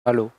Hello.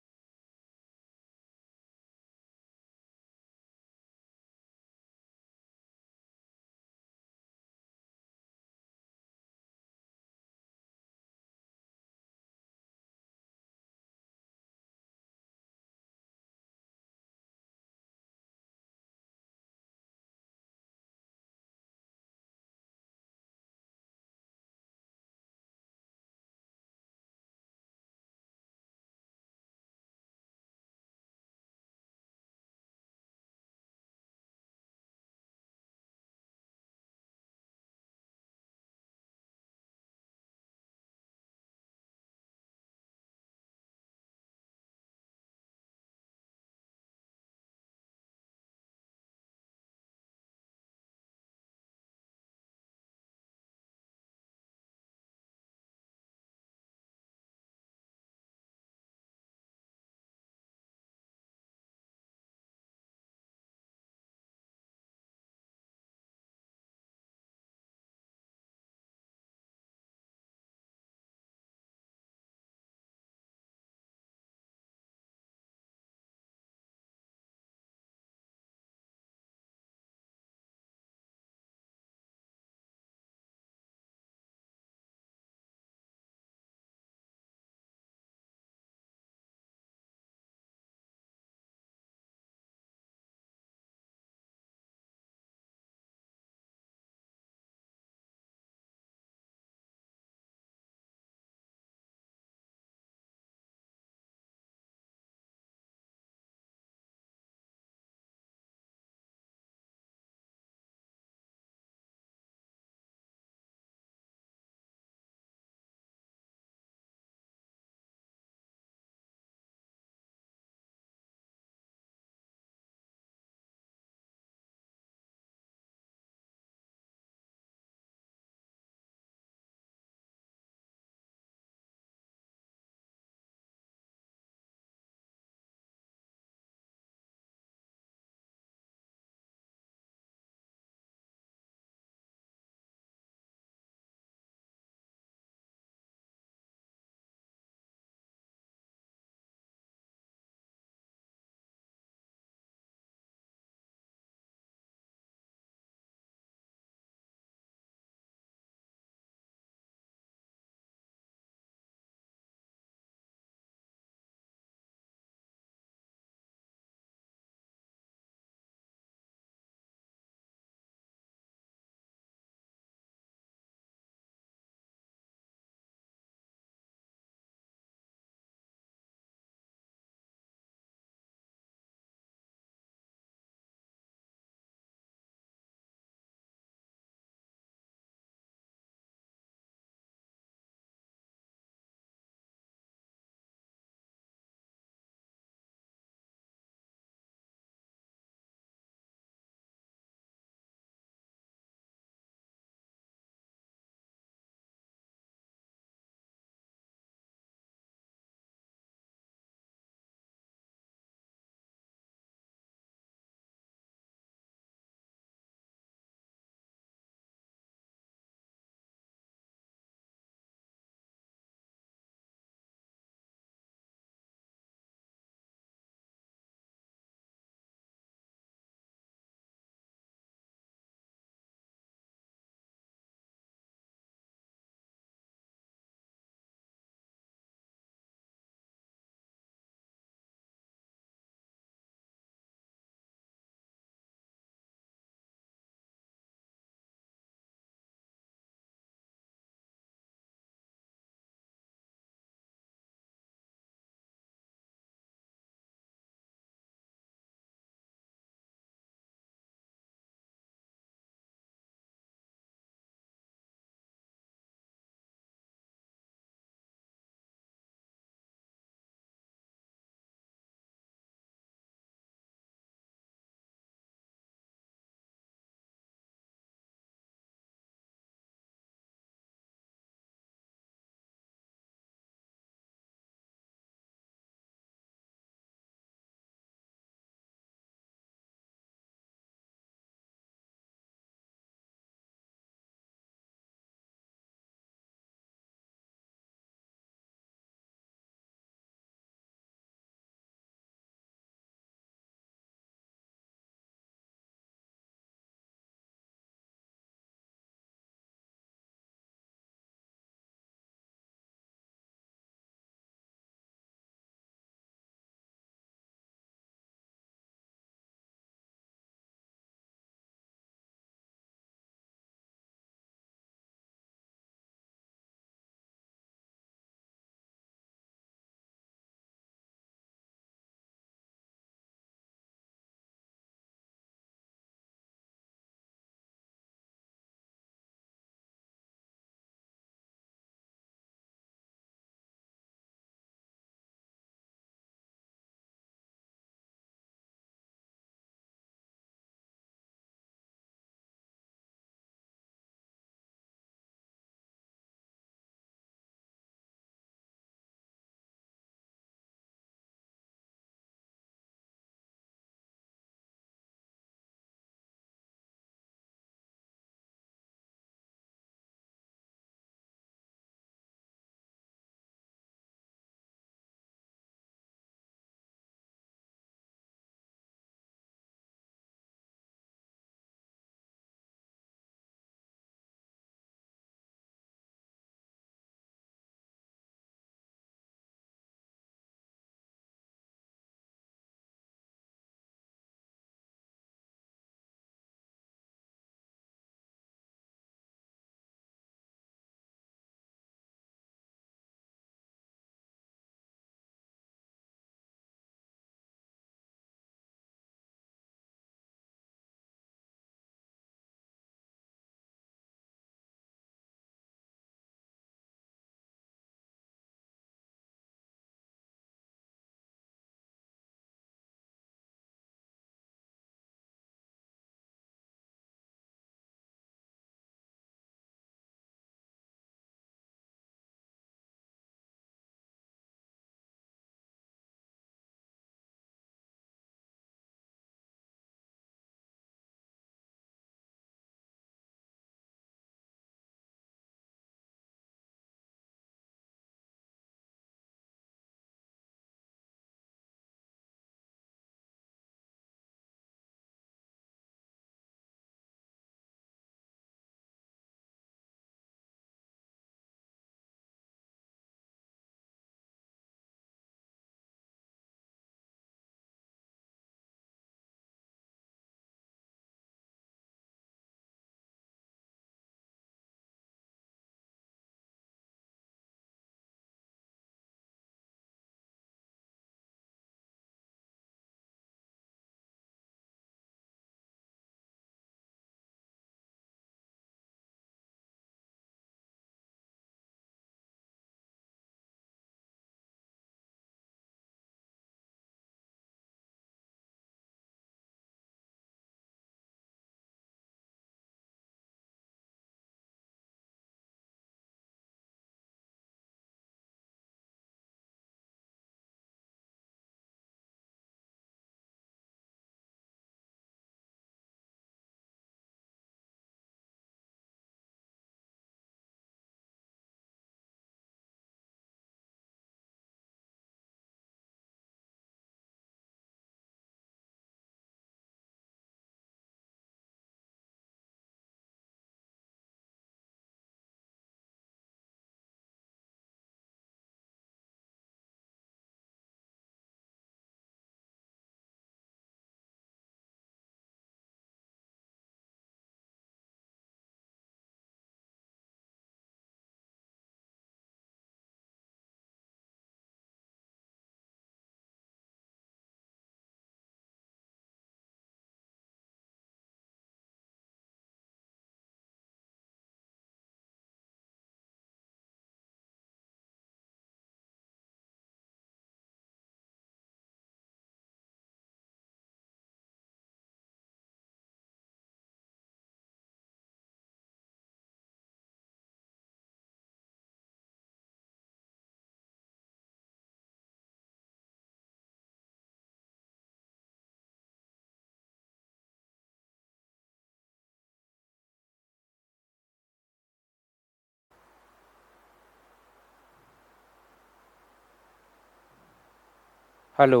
Hello.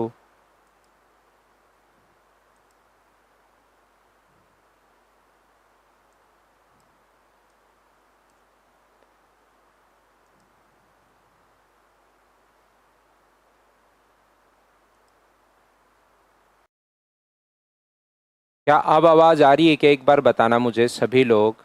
क्या अब आवाज आ रही है? क्या एक बार बताना मुझे सभी लोग।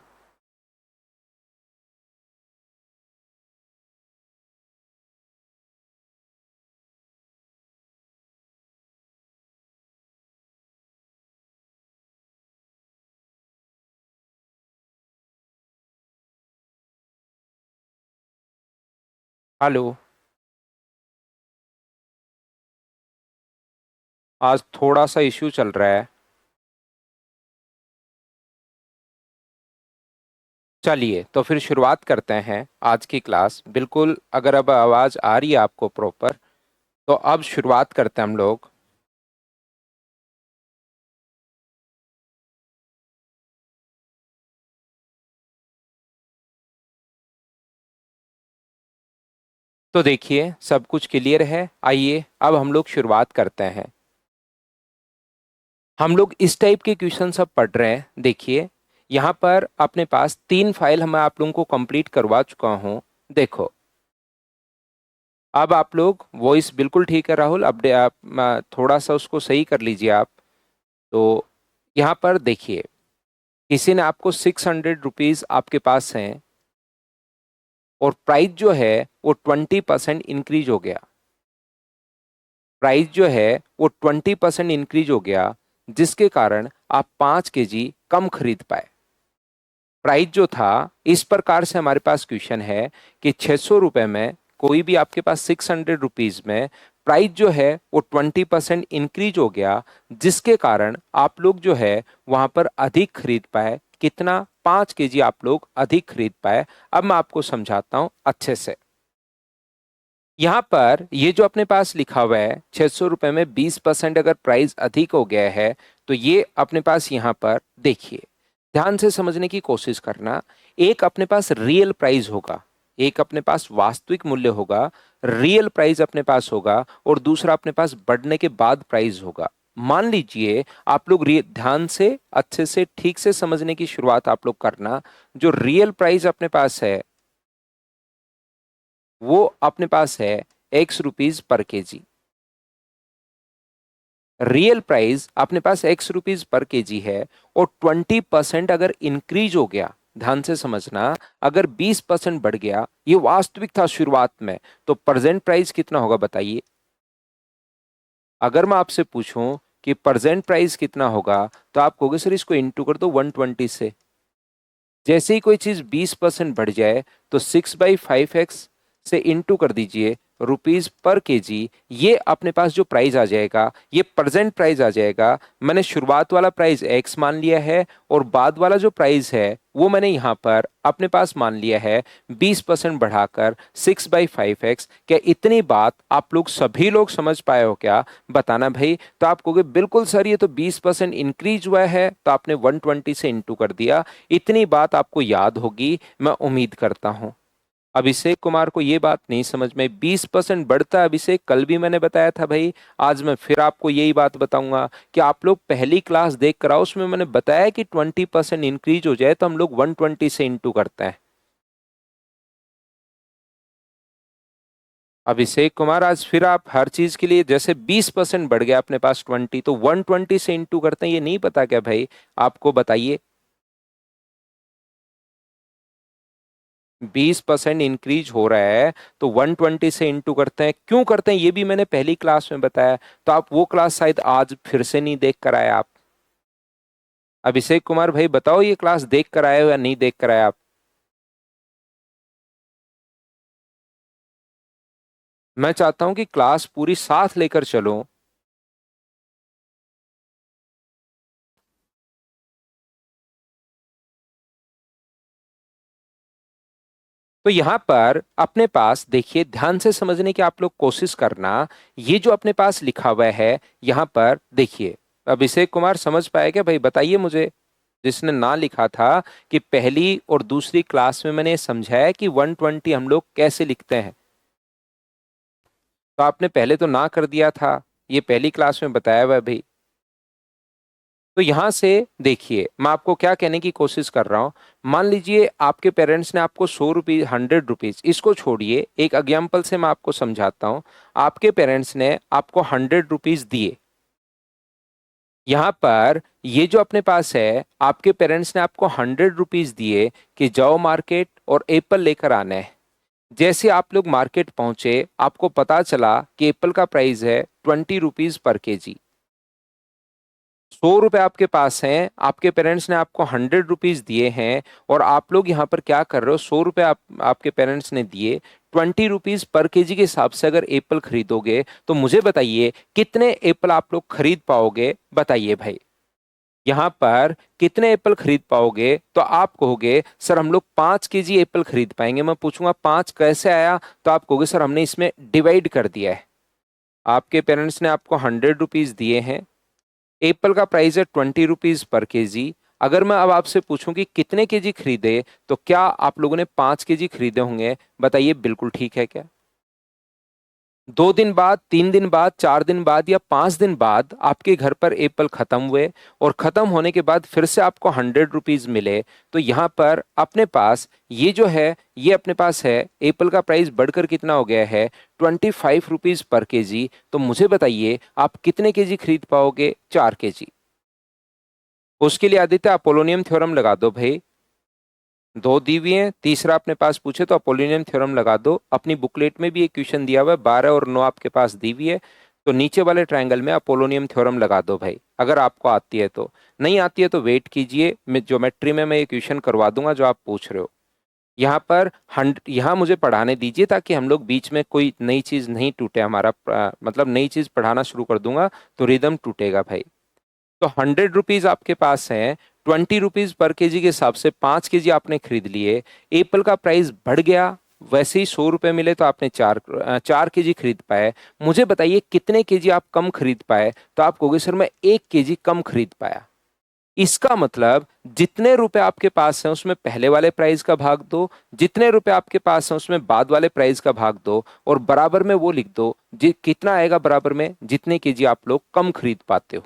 हेलो। आज थोड़ा सा इश्यू चल रहा है। चलिए तो फिर शुरुआत करते हैं आज की क्लास। बिल्कुल, अगर अब आवाज आ रही है आपको प्रॉपर, तो अब शुरुआत करते हैं हम लोग। तो देखिए सब कुछ क्लियर है। आइए अब हम लोग शुरुआत करते हैं। हम लोग इस टाइप के क्वेश्चन सब पढ़ रहे हैं। देखिए यहाँ पर अपने पास तीन फाइल मैं आप लोगों को कंप्लीट करवा चुका हूँ। देखो, अब आप लोग वॉइस बिल्कुल ठीक है राहुल, अपडे आप थोड़ा सा उसको सही कर लीजिए आप। तो यहाँ पर देखिए, किसी ने आपको 600 रुपीज आपके पास हैं और प्राइस जो है वो 20% इंक्रीज हो गया। प्राइस जो है वो 20% इंक्रीज हो गया, जिसके कारण आप 5 kg कम खरीद पाए। प्राइस जो था, इस प्रकार से हमारे पास क्वेश्चन है कि 600 रुपये में कोई भी आपके पास 600 रुपीज में प्राइस जो है वो 20% इंक्रीज हो गया, जिसके कारण आप लोग जो है वहां पर अधिक खरीद पाए। कितना? 5 kg आप लोग अधिक खरीद पाए। अब मैं आपको समझाता हूं अच्छे से। यहाँ पर ये जो अपने पास लिखा हुआ है 600 रुपये में 20% अगर प्राइस अधिक हो गया है, तो ये अपने पास यहाँ पर देखिए, ध्यान से समझने की कोशिश करना। एक अपने पास रियल प्राइस होगा, एक अपने पास वास्तविक मूल्य होगा, रियल प्राइस अपने पास होगा, और दूसरा अपने पास बढ़ने के बाद प्राइस होगा। मान लीजिए आप लोग ध्यान से अच्छे से ठीक से समझने की शुरुआत आप लोग करना। जो रियल प्राइस अपने पास है वो अपने पास है X rupees per KG. Real price अपने पास X रुपीज पर केजी है, और 20% अगर इंक्रीज हो गया, ध्यान से समझना, अगर 20% बढ़ गया, ये वास्तविक था शुरुआत में, तो प्रेजेंट प्राइस कितना होगा बताइए। अगर मैं आपसे पूछूं कि प्रेजेंट प्राइस कितना होगा, तो आप कहोगे सर इसको इंटू कर दो 120 से। जैसे ही कोई चीज 20% बढ़ जाए, तो 6/5x से इंटू कर दीजिए रुपीज पर केजी। ये अपने पास जो प्राइस आ जाएगा, ये प्रेजेंट प्राइस आ जाएगा। मैंने शुरुआत वाला प्राइस x मान लिया है, और बाद वाला जो प्राइस है वो मैंने यहाँ पर अपने पास मान लिया है 20% बढ़ाकर 6/5x। क्या इतनी बात आप लोग सभी लोग समझ पाए हो क्या? बताना भाई। तो आप कहोगे बिल्कुल सर, ये तो 20% इंक्रीज हुआ है, तो आपने 120 से इंटू कर दिया। इतनी बात आपको याद होगी, मैं उम्मीद करता हूं। अभिषेक कुमार को ये बात नहीं समझ में, 20% बढ़ता है अभिषेक, कल भी मैंने बताया था भाई। आज मैं फिर आपको यही बात बताऊंगा कि आप लोग पहली क्लास देख कर आओ, उसमें मैंने बताया कि 20% इंक्रीज हो जाए तो हम लोग 120 से इंटू करते हैं। अभिषेक कुमार, आज फिर आप हर चीज के लिए, जैसे 20% बढ़ गया अपने पास 20, तो 120 से इंटू करते हैं, ये नहीं पता क्या भाई? आपको बताइए। 20% इंक्रीज हो रहा है, तो 120 से इंटू करते हैं। क्यों करते हैं ये भी मैंने पहली क्लास में बताया, तो आप वो क्लास शायद आज फिर से नहीं देख कर आए आप। अभिषेक कुमार भाई बताओ, ये क्लास देख कर आए हो या नहीं देख कर आए आप? मैं चाहता हूं कि क्लास पूरी साथ लेकर चलो। तो यहां पर अपने पास देखिए, ध्यान से समझने की आप लोग कोशिश करना। ये जो अपने पास लिखा हुआ है यहां पर देखिए, अभिषेक कुमार समझ पाए क्या भाई? बताइए मुझे। जिसने ना लिखा था कि पहली और दूसरी क्लास में मैंने समझाया कि 120 हम लोग कैसे लिखते हैं, तो आपने पहले तो ना कर दिया था। ये पहली क्लास में बताया हुआ है भाई। तो यहां से देखिए मैं आपको क्या कहने की कोशिश कर रहा हूं। मान लीजिए आपके पेरेंट्स ने आपको 100 रुपीज 100 रुपीज, इसको छोड़िए, एक एग्जाम्पल से मैं आपको समझाता हूं। आपके पेरेंट्स ने आपको 100 रुपीज दिए। यहाँ पर ये जो अपने पास है, आपके पेरेंट्स ने आपको 100 रुपीज दिए कि जाओ मार्केट और एप्पल लेकर आना है। जैसे आप लोग मार्केट पहुंचे, आपको पता चला कि एप्पल का प्राइस है 20 रुपीज पर केजी। 100 रुपए आपके पास हैं, आपके पेरेंट्स ने आपको 100 रुपीज दिए हैं, और आप लोग यहाँ पर क्या कर रहे हो, 100 रुपए आपके पेरेंट्स ने दिए, 20 रुपीज पर केजी के हिसाब से अगर एप्पल खरीदोगे तो मुझे बताइए कितने एप्पल आप लोग खरीद पाओगे, बताइए भाई। यहाँ पर कितने एप्पल खरीद पाओगे? तो आप कहोगे सर हम लोग 5 केजी एप्पल खरीद पाएंगे। मैं पूछूंगा 5 कैसे आया? तो आप कहोगे सर हमने इसमें डिवाइड कर दिया है। आपके पेरेंट्स ने आपको 100 रुपीज दिए हैं, एप्पल का प्राइस है 20 रुपीज पर केजी। अगर मैं अब आपसे पूछूं कि कितने केजी खरीदे, तो क्या आप लोगों ने 5 केजी खरीदे होंगे? बताइए बिल्कुल ठीक है क्या? 2 दिन बाद, 3 दिन बाद, 4 दिन बाद या 5 दिन बाद आपके घर पर एप्पल खत्म हुए, और खत्म होने के बाद फिर से आपको 100 रुपीज मिले। तो यहाँ पर अपने पास ये जो है, ये अपने पास है एप्पल का प्राइस बढ़कर कितना हो गया है, 25 रुपीज पर केजी। तो मुझे बताइए आप कितने केजी खरीद पाओगे? 4 केजी। उसके लिए आदित्य अपोलोनियम थ्योरम लगा दो भाई। 2 दी हुई है, तीसरा अपने पास पूछे तो अपोलोनियम थ्योरम लगा दो। अपनी बुकलेट में भी एक क्वेश्चन दिया हुआ है, 12 और 9 आपके पास दी हुई है, तो नीचे वाले ट्रायंगल में अपोलोनियम थ्योरम लगा दो भाई, अगर आपको आती है तो। नहीं आती है तो वेट कीजिए, मैं ज्योमेट्री में मैं ये क्वेश्चन करवा दूंगा जो आप पूछ रहे हो। यहाँ पर यहाँ मुझे पढ़ाने दीजिए, ताकि हम लोग बीच में कोई नई चीज नहीं टूटे हमारा, मतलब नई चीज पढ़ाना शुरू कर दूंगा तो रिदम टूटेगा भाई। तो 100 रुपीज आपके पास है, 20 रुपीज पर केजी के हिसाब से 5 केजी आपने खरीद लिए। एप्पल का प्राइस बढ़ गया, वैसे ही 100 रुपए मिले तो आपने 4 केजी खरीद पाए। मुझे बताइए कितने केजी आप कम खरीद पाए? तो आप कहोगे सर मैं 1 केजी कम खरीद पाया। इसका मतलब जितने रुपए आपके पास हैं उसमें पहले वाले प्राइस का भाग दो, जितने रुपए आपके पास हैं उसमें बाद वाले प्राइस का भाग दो, और बराबर में वो लिख दो कितना आएगा बराबर में, जितने केजी आप लोग कम खरीद पाते हो।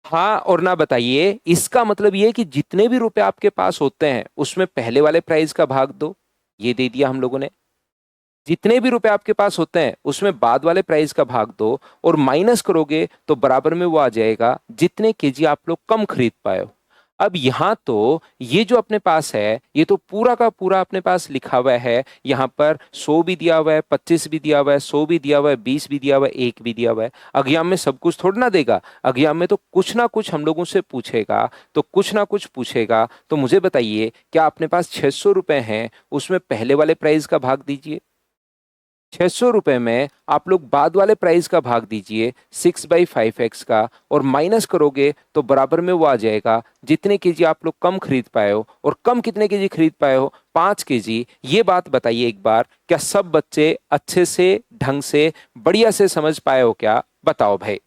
हाँ और ना बताइए, इसका मतलब ये है कि जितने भी रुपए आपके पास होते हैं उसमें पहले वाले प्राइस का भाग दो, ये दे दिया हम लोगों ने। जितने भी रुपए आपके पास होते हैं उसमें बाद वाले प्राइस का भाग दो, और माइनस करोगे तो बराबर में वो आ जाएगा जितने केजी आप लोग कम खरीद पाए हो। अब यहाँ तो ये जो अपने पास है, ये तो पूरा का पूरा अपने पास लिखा हुआ है। यहाँ पर 100 भी दिया हुआ है, 25 भी दिया हुआ है, 100 भी दिया हुआ है, 20 भी दिया हुआ है, 1 भी दिया हुआ है। एग्जाम में सब कुछ थोड़ा ना देगा, एग्जाम में तो कुछ ना कुछ हम लोगों से पूछेगा, तो कुछ ना कुछ पूछेगा। तो मुझे बताइए क्या अपने पास 600 रुपए हैं, उसमें पहले वाले प्राइस का भाग दीजिए। 600 रुपए में आप लोग बाद वाले प्राइस का भाग दीजिए 6/5x का, और माइनस करोगे तो बराबर में वो आ जाएगा जितने केजी आप लोग कम खरीद पाए हो। और कम कितने केजी खरीद पाए हो? 5 केजी। ये बात बताइए एक बार, क्या सब बच्चे अच्छे से, ढंग से, बढ़िया से समझ पाए हो क्या? बताओ भाई।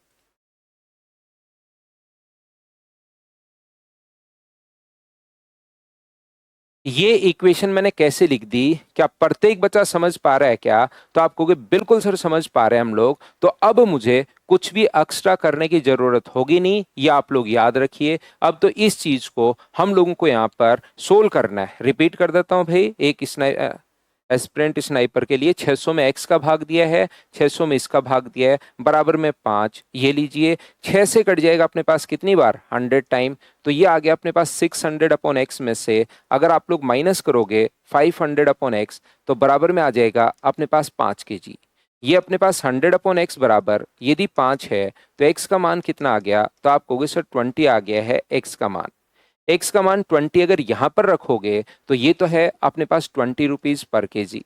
ये इक्वेशन मैंने कैसे लिख दी, क्या प्रत्येक बच्चा समझ पा रहा है क्या? तो आप कहोगे बिल्कुल सर समझ पा रहे हैं हम लोग। तो अब मुझे कुछ भी एक्स्ट्रा करने की जरूरत होगी नहीं, ये आप लोग याद रखिए। अब तो इस चीज को हम लोगों को यहाँ पर सोल्व करना है। रिपीट कर देता हूँ भाई, एक एस्पिरेंट स्नाइपर के लिए 600 में एक्स का भाग दिया है, 600 में इसका भाग दिया है, बराबर में 5। ये लीजिए, 6 से कट जाएगा अपने पास कितनी बार? 100 टाइम। तो ये आ गया अपने पास 600/x में से अगर आप लोग माइनस करोगे 500/x, तो बराबर में आ जाएगा अपने पास 5 केजी। ये अपने पास 100/x बराबर यदि 5 है, तो x का मान कितना आ गया? तो आप कहोगे सर 20 आ गया है x का मान। एक्स का मान 20 अगर यहां पर रखोगे तो ये तो है अपने पास 20 रुपीज पर केजी।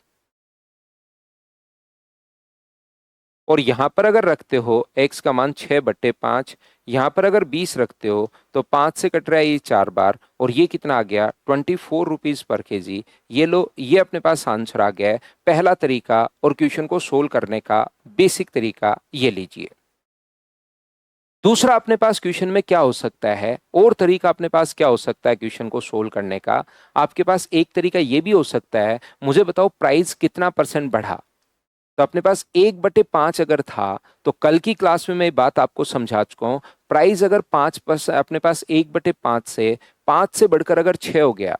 और यहां पर अगर रखते हो एक्स का मान 6/5, यहां पर अगर 20 रखते हो तो 5 से कट रहा है ये 4 बार, और ये कितना आ गया? 24 रुपीज पर केजी। ये लो, ये अपने पास आंसर आ गया है। पहला तरीका और क्वेश्चन को सोल्व करने का बेसिक तरीका ये लीजिए। दूसरा अपने पास क्वेश्चन में क्या हो सकता है, और तरीका अपने पास क्या हो सकता है क्वेश्चन को सोल्व करने का? आपके पास एक तरीका ये भी हो सकता है, मुझे बताओ प्राइस कितना परसेंट बढ़ा। तो अपने पास 1/5 अगर था, तो कल की क्लास में मैं ये बात आपको समझा चुका हूं। प्राइस अगर 5% अपने पास 1/5 से 5 से बढ़कर अगर 6 हो गया,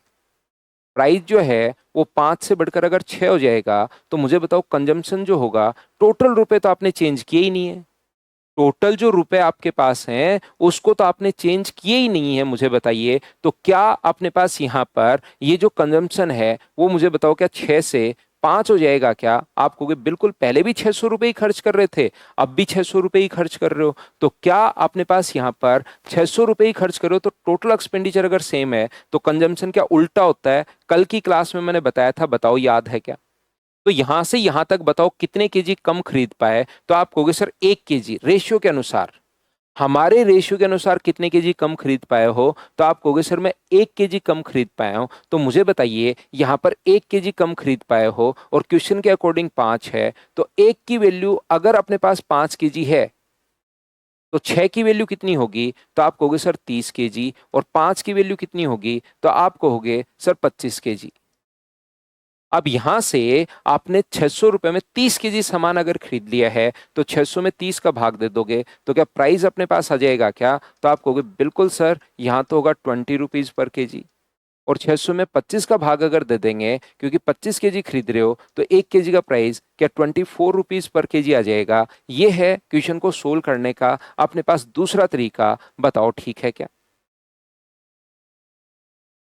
प्राइस जो है वो 5 से बढ़कर अगर 6 हो जाएगा, तो मुझे बताओ कंजम्पशन जो होगा, टोटल रुपए तो आपने चेंज किए ही नहीं है। टोटल जो रुपए आपके पास हैं उसको तो आपने चेंज किए ही नहीं है। मुझे बताइए, तो क्या अपने पास यहाँ पर ये जो कंजम्पशन है वो मुझे बताओ क्या 6 से 5 हो जाएगा क्या? आप कहोगे बिल्कुल, पहले भी 600 रुपये ही खर्च कर रहे थे, अब भी 600 रुपये ही खर्च कर रहे हो। तो क्या अपने पास यहाँ पर 600 रुपये ही खर्च कर रहे हो, तो टोटल एक्सपेंडिचर अगर सेम है तो कंजम्पशन क्या उल्टा होता है? कल की क्लास में मैंने बताया था, बताओ याद है क्या? तो यहां से यहां तक बताओ कितने केजी कम खरीद पाए? तो आप कहोगे सर 1 केजी, रेशियो के अनुसार। हमारे रेशियो के अनुसार कितने केजी कम खरीद पाए हो? तो आप कहोगे सर मैं 1 केजी कम खरीद पाया हूं। तो मुझे बताइए, यहां पर 1 केजी कम खरीद पाए हो और क्वेश्चन के अकॉर्डिंग 5 है, तो एक की वैल्यू अगर अपने पास 5 केजी है, तो 6 की वैल्यू कितनी होगी? तो आप कहोगे सर 30 केजी। और 5 की वैल्यू कितनी होगी? तो आप कहोगे सर 25 केजी। अब यहां से आपने 600 रुपए में 30 केजी सामान अगर खरीद लिया है, तो 600 में 30 का भाग दे दोगे तो क्या प्राइस अपने पास आ जाएगा क्या? तो आप कहोगे बिल्कुल सर, यहां तो होगा 20 रुपीज पर केजी। और 600 में 25 का भाग अगर दे देंगे, क्योंकि 25 केजी खरीद रहे हो, तो 1 केजी का प्राइस क्या 24 रुपीज पर केजी आ जाएगा। ये है क्वेश्चन को सोल्व करने का अपने पास दूसरा तरीका। बताओ ठीक है क्या?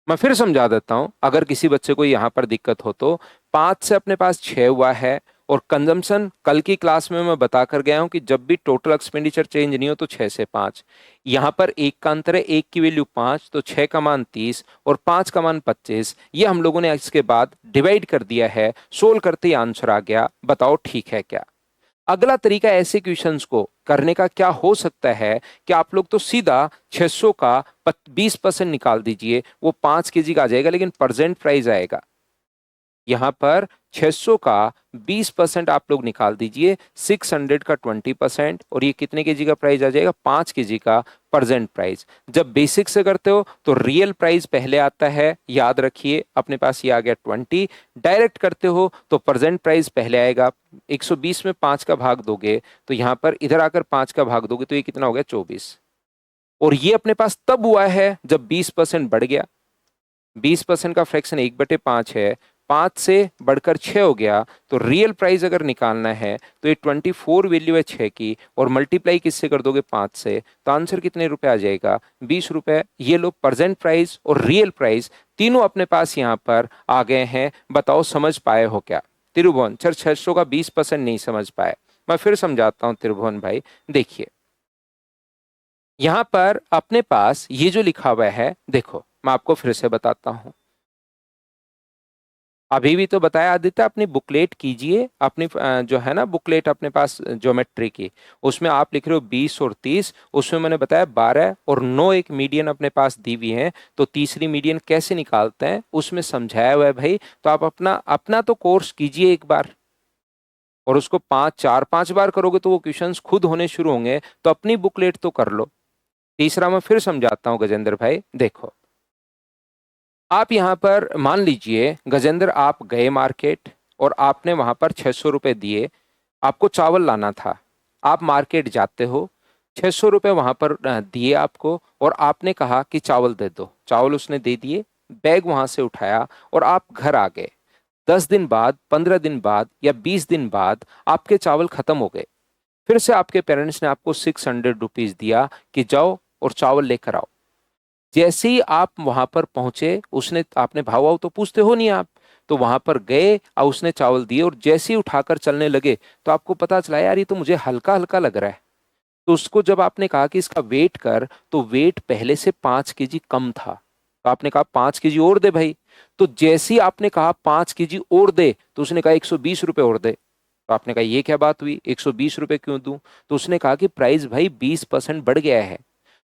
मैं फिर समझा देता हूं, अगर किसी बच्चे को यहां पर दिक्कत हो तो। 5 से अपने पास 6 हुआ है, और कंजम्पशन कल की क्लास में मैं बता कर गया हूं कि जब भी टोटल एक्सपेंडिचर चेंज नहीं हो तो 6 से 5। यहां पर एक का अंतर है, एक की वैल्यू 5, तो 6 का मान 30 और 5 का मान 25। ये हम लोगों ने इसके बाद डिवाइड कर दिया है, सोल्व करते ही आंसर आ गया। बताओ ठीक है क्या? अगला तरीका ऐसे क्वेश्चंस को करने का क्या हो सकता है कि आप लोग तो सीधा 600 का 20% निकाल दीजिए, वो 5 केजी का आ जाएगा, लेकिन प्रेजेंट प्राइस आएगा। यहां पर 600 का 20% आप लोग निकाल दीजिए, 600 का 20%, और ये कितने केजी का प्राइस आ जाएगा? 5 केजी का प्रेजेंट प्राइस। जब बेसिक से करते हो तो रियल प्राइस पहले आता है, याद रखिए, अपने पास ये आ गया 20। डायरेक्ट करते हो तो प्रेजेंट प्राइस पहले आएगा। 120 में 5 का भाग दोगे तो यहां पर इधर आकर 5 का भाग दोगे तो ये कितना हो गया? 24। और ये अपने पास तब हुआ है जब 20% बढ़ गया। 20% का फ्रैक्शन 1/5 है, 5 से बढ़कर 6 हो गया, तो रियल प्राइस अगर निकालना है तो ये 24 वैल्यू है 6 की, और मल्टीप्लाई किससे कर दोगे? 5 से। तो आंसर कितने रुपए आ जाएगा? 20 रुपए। ये लो, प्रेजेंट प्राइस और रियल प्राइस तीनों अपने पास यहाँ पर आ गए हैं। बताओ समझ पाए हो क्या? त्रिभुवन सर 600 का 20% नहीं समझ पाए। मैं फिर समझाता हूँ त्रिभुवन भाई, देखिए यहां पर अपने पास ये जो लिखा हुआ है, देखो मैं आपको फिर से बताता हूं। अभी भी तो बताया आदित्य, अपनी बुकलेट कीजिए, अपनी जो है ना बुकलेट अपने पास ज्योमेट्री की, उसमें आप लिख रहे हो 20 और 30, उसमें मैंने बताया 12 और 9 एक मीडियन अपने पास दी हुई है, तो तीसरी मीडियन कैसे निकालते हैं उसमें समझाया हुआ है भाई। तो आप अपना अपना तो कोर्स कीजिए एक बार, और उसको 4-5 बार करोगे तो वो क्वेश्चंस खुद होने शुरू होंगे। तो अपनी बुकलेट तो कर लो। तीसरा मैं फिर समझाता हूं गजेंद्र भाई, देखो आप यहां पर मान लीजिए गजेंद्र, आप गए मार्केट और आपने वहां पर 600 रुपये दिए, आपको चावल लाना था। आप मार्केट जाते हो, 600 रुपये वहां पर दिए आपको, और आपने कहा कि चावल दे दो। चावल उसने दे दिए, बैग वहां से उठाया और आप घर आ गए। 10 दिन बाद, 15 दिन बाद या 20 दिन बाद आपके चावल खत्म हो गए। फिर से आपके पेरेंट्स ने आपको 600 रुपीज दिया कि जाओ और चावल लेकर आओ। जैसे ही आप वहां पर पहुंचे, उसने आपने भाव वाव तो पूछते हो नहीं आप, तो वहां पर गए और उसने चावल दिए, और जैसे ही उठाकर चलने लगे तो आपको पता चला यार ये तो मुझे हल्का हल्का लग रहा है। तो उसको जब आपने कहा कि इसका वेट कर, तो वेट पहले से 5 केजी कम था। तो आपने कहा 5 केजी और दे भाई। तो जैसे ही आपने कहा 5 केजी और दे, तो उसने कहा 120 रुपये और दे। तो आपने कहा ये क्या बात हुई, 120 रुपये क्यों दूं? तो उसने कहा कि प्राइस भाई 20% बढ़ गया है।